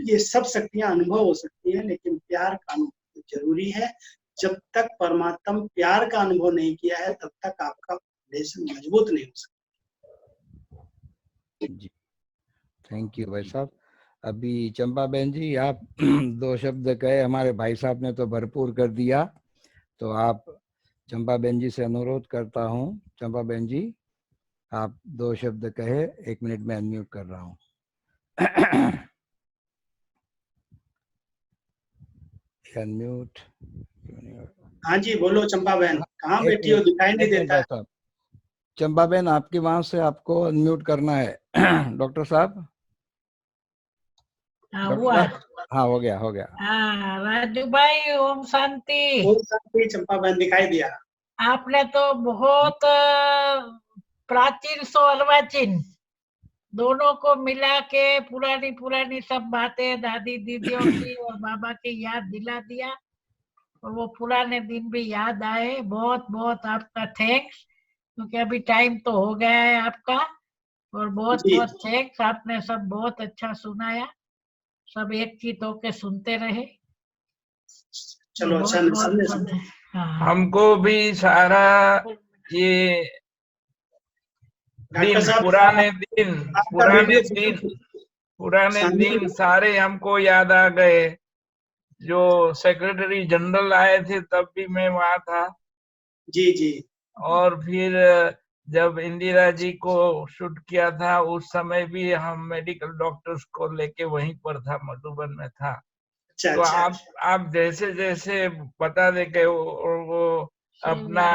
ये सब शक्तियां अनुभव हो सकती है, लेकिन प्यार का अनुभव जरूरी है। जब तक परमात्मा प्यार का अनुभव नहीं किया है तब तक आपका फाउंडेशन मजबूत नहीं हो सकता। जी थैंक यू भाई साहब। अभी चंपा बहन जी आप 2 शब्द कहे, हमारे भाई साहब ने तो भरपूर कर दिया। तो आप चंपा बहन जी से अनुरोध करता हूँ, चंपा बहन जी आप 2 शब्द कहे, 1 मिनट में अनम्यूट कर रहा हूँ। अनम्यूट। हाँ जी बोलो चंपा बहन, कहाँ 1 बैठी हो, मिनट, दिखाई नहीं 1 मिनट देता है। भाई साहब। चंपा बहन आपके वहां से आपको अनम्यूट करना है। डॉक्टर साहब, हाँ डॉक्टर हुआ। साहब, हाँ हो गया हो गया। हाँ राजू भाई, ओम शांति। वो साथी चंपा बहन दिखाई दिया। आपने तो बहुत प्राचीन सो अर्वाचीन दोनों को मिला के पुरानी पुरानी सब बातें दादी दीदियों की और बाबा की याद दिला दिया, और वो पुराने दिन भी याद आए। बहुत बहुत आपका थैंक्स, क्योंकि अभी टाइम तो हो गया है आपका। और बहुत जी बहुत थैंक्स, आपने सब बहुत अच्छा सुनाया, सब एक चित होके सुनते रहे। चलो अच्छा बहुत बहुत हमने हाँ। हमको भी सारा ये डॉक्टर दिन साहब आपका वीडियो पुराने दिन सारे हमको याद आ गए। जो सेक्रेटरी जनरल आए थे तब भी मैं वहाँ था, जी जी, और फिर जब इंदिरा जी को शूट किया था उस समय भी हम मेडिकल डॉक्टर्स को लेके वहीं पर था, मधुबन में था। अच्छा तो अच्छा, आप जैसे जैसे बता दे के वो अपना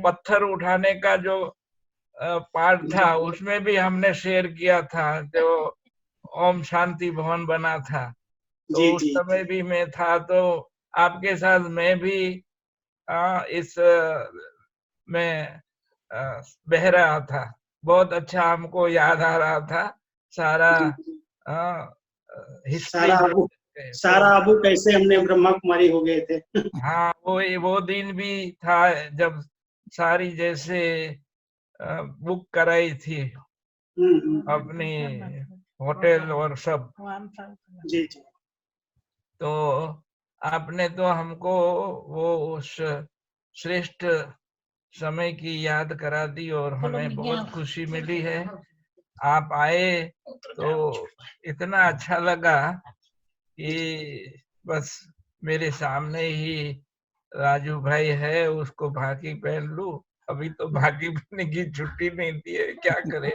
पत्थर उठाने का जो पार्ट था उसमें भी हमने शेयर किया था, जो ओम शांति भवन बना था, तो जी उस जी समय भी मैं था। तो आपके साथ मैं भी इस में बह रहा था। बहुत अच्छा हमको याद आ रहा था सारा हिस्ट्री सारा जो अबू है। सारा तो अबू कैसे हमने ब्रह्मा कुमारी हो गए थे। हाँ, वो दिन भी था जब सारी जैसे बुक कराई थी अपनी होटल और सब। जी जी, तो आपने तो हमको वो उस श्रेष्ठ समय की याद करा दी और हमें बहुत खुशी मिली है। आप आए तो इतना अच्छा लगा कि बस मेरे सामने ही राजू भाई है, उसको भागी पहन लूं। अभी तो भागी पहनने की छुट्टी नहीं दी है, क्या करे।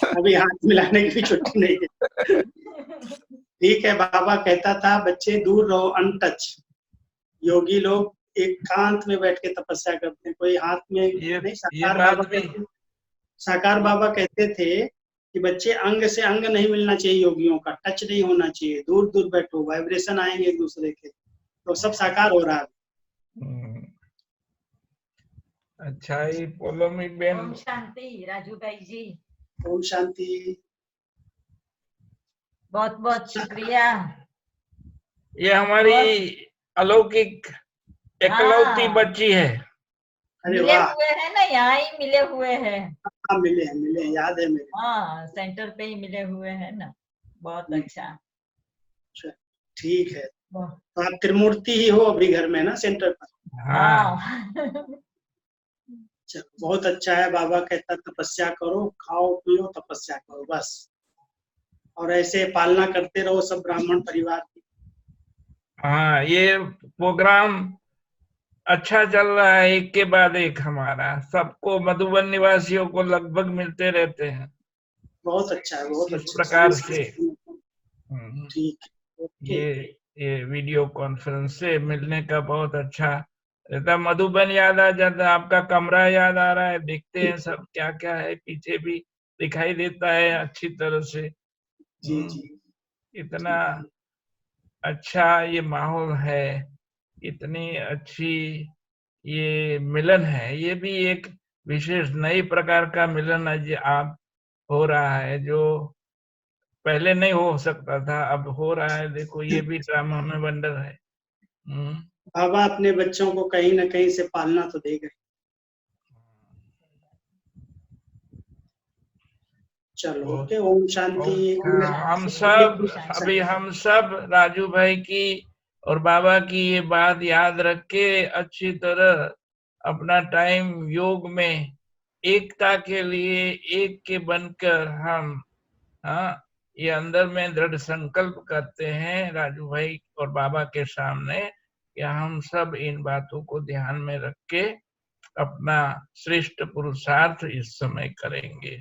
अभी हाथ मिलाने की भी छुट्टी नहीं है। ठीक है, बाबा कहता था बच्चे दूर रहो, अनटच। योगी लोग एकांत में बैठ के तपस्या करते हैं, कोई हाथ में ये नहीं। बात भी साकार बाबा कहते थे कि बच्चे अंग से अंग नहीं मिलना चाहिए, योगियों का टच नहीं होना चाहिए, दूर दूर बैठो, वाइब्रेशन आएंगे एक दूसरे के। तो सब साकार हो रहा है। अच्छा ही पोलोमी बेन। ओम शांति राजू भाई जी, ओम शांति। बहुत बहुत शुक्रिया। ये हमारी अलौकिक एकलौती हाँ। बच्ची है। अरे मिले वाह, हुए हैं ना, यहाँ ही मिले हुए हैं। हाँ मिले, याद है मेरे। हाँ, सेंटर पे ही मिले हुए हैं ना। बहुत अच्छा। ठीक है, तो आप त्रिमूर्ति ही हो अभी घर में ना, सेंटर पर। हाँ। बहुत अच्छा है। बाबा कहता तपस्या करो, खाओ पियो, तपस्या करो बस, और ऐसे पालना करते रहो सब ब्राह्मण परिवार की। हाँ, ये प्रोग्राम अच्छा चल रहा है, एक के बाद एक हमारा। सबको मधुबन निवासियों को लगभग मिलते रहते हैं। बहुत अच्छा है, बहुत इस अच्छा प्रकार से ठीक है। ये वीडियो कॉन्फ्रेंस से मिलने का बहुत अच्छा रहता। मधुबन याद आ जाता, आपका कमरा याद आ रहा है, देखते हैं सब क्या क्या है, पीछे भी दिखाई देता है अच्छी तरह से। जी जी, इतना अच्छा ये माहौल है, इतनी अच्छी ये मिलन है। ये भी एक विशेष नई प्रकार का मिलन आज आप हो रहा है, जो पहले नहीं हो सकता था, अब हो रहा है। देखो, ये भी ड्रामा में वंडर है। बाबा अपने बच्चों को कहीं ना कहीं से पालना तो देगा। चलो ओके, ओम शांति। हम सब राजू भाई की और बाबा की ये बात याद रख के अच्छी तरह अपना टाइम योग में एकता के लिए एक के बनकर हम ये अंदर में दृढ़ संकल्प करते हैं राजू भाई और बाबा के सामने कि हम सब इन बातों को ध्यान में रख के अपना श्रेष्ठ पुरुषार्थ इस समय करेंगे।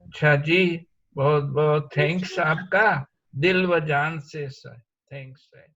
अच्छा जी, बहुत बहुत थैंक्स आपका, दिल व जान से सर, थैंक्स है।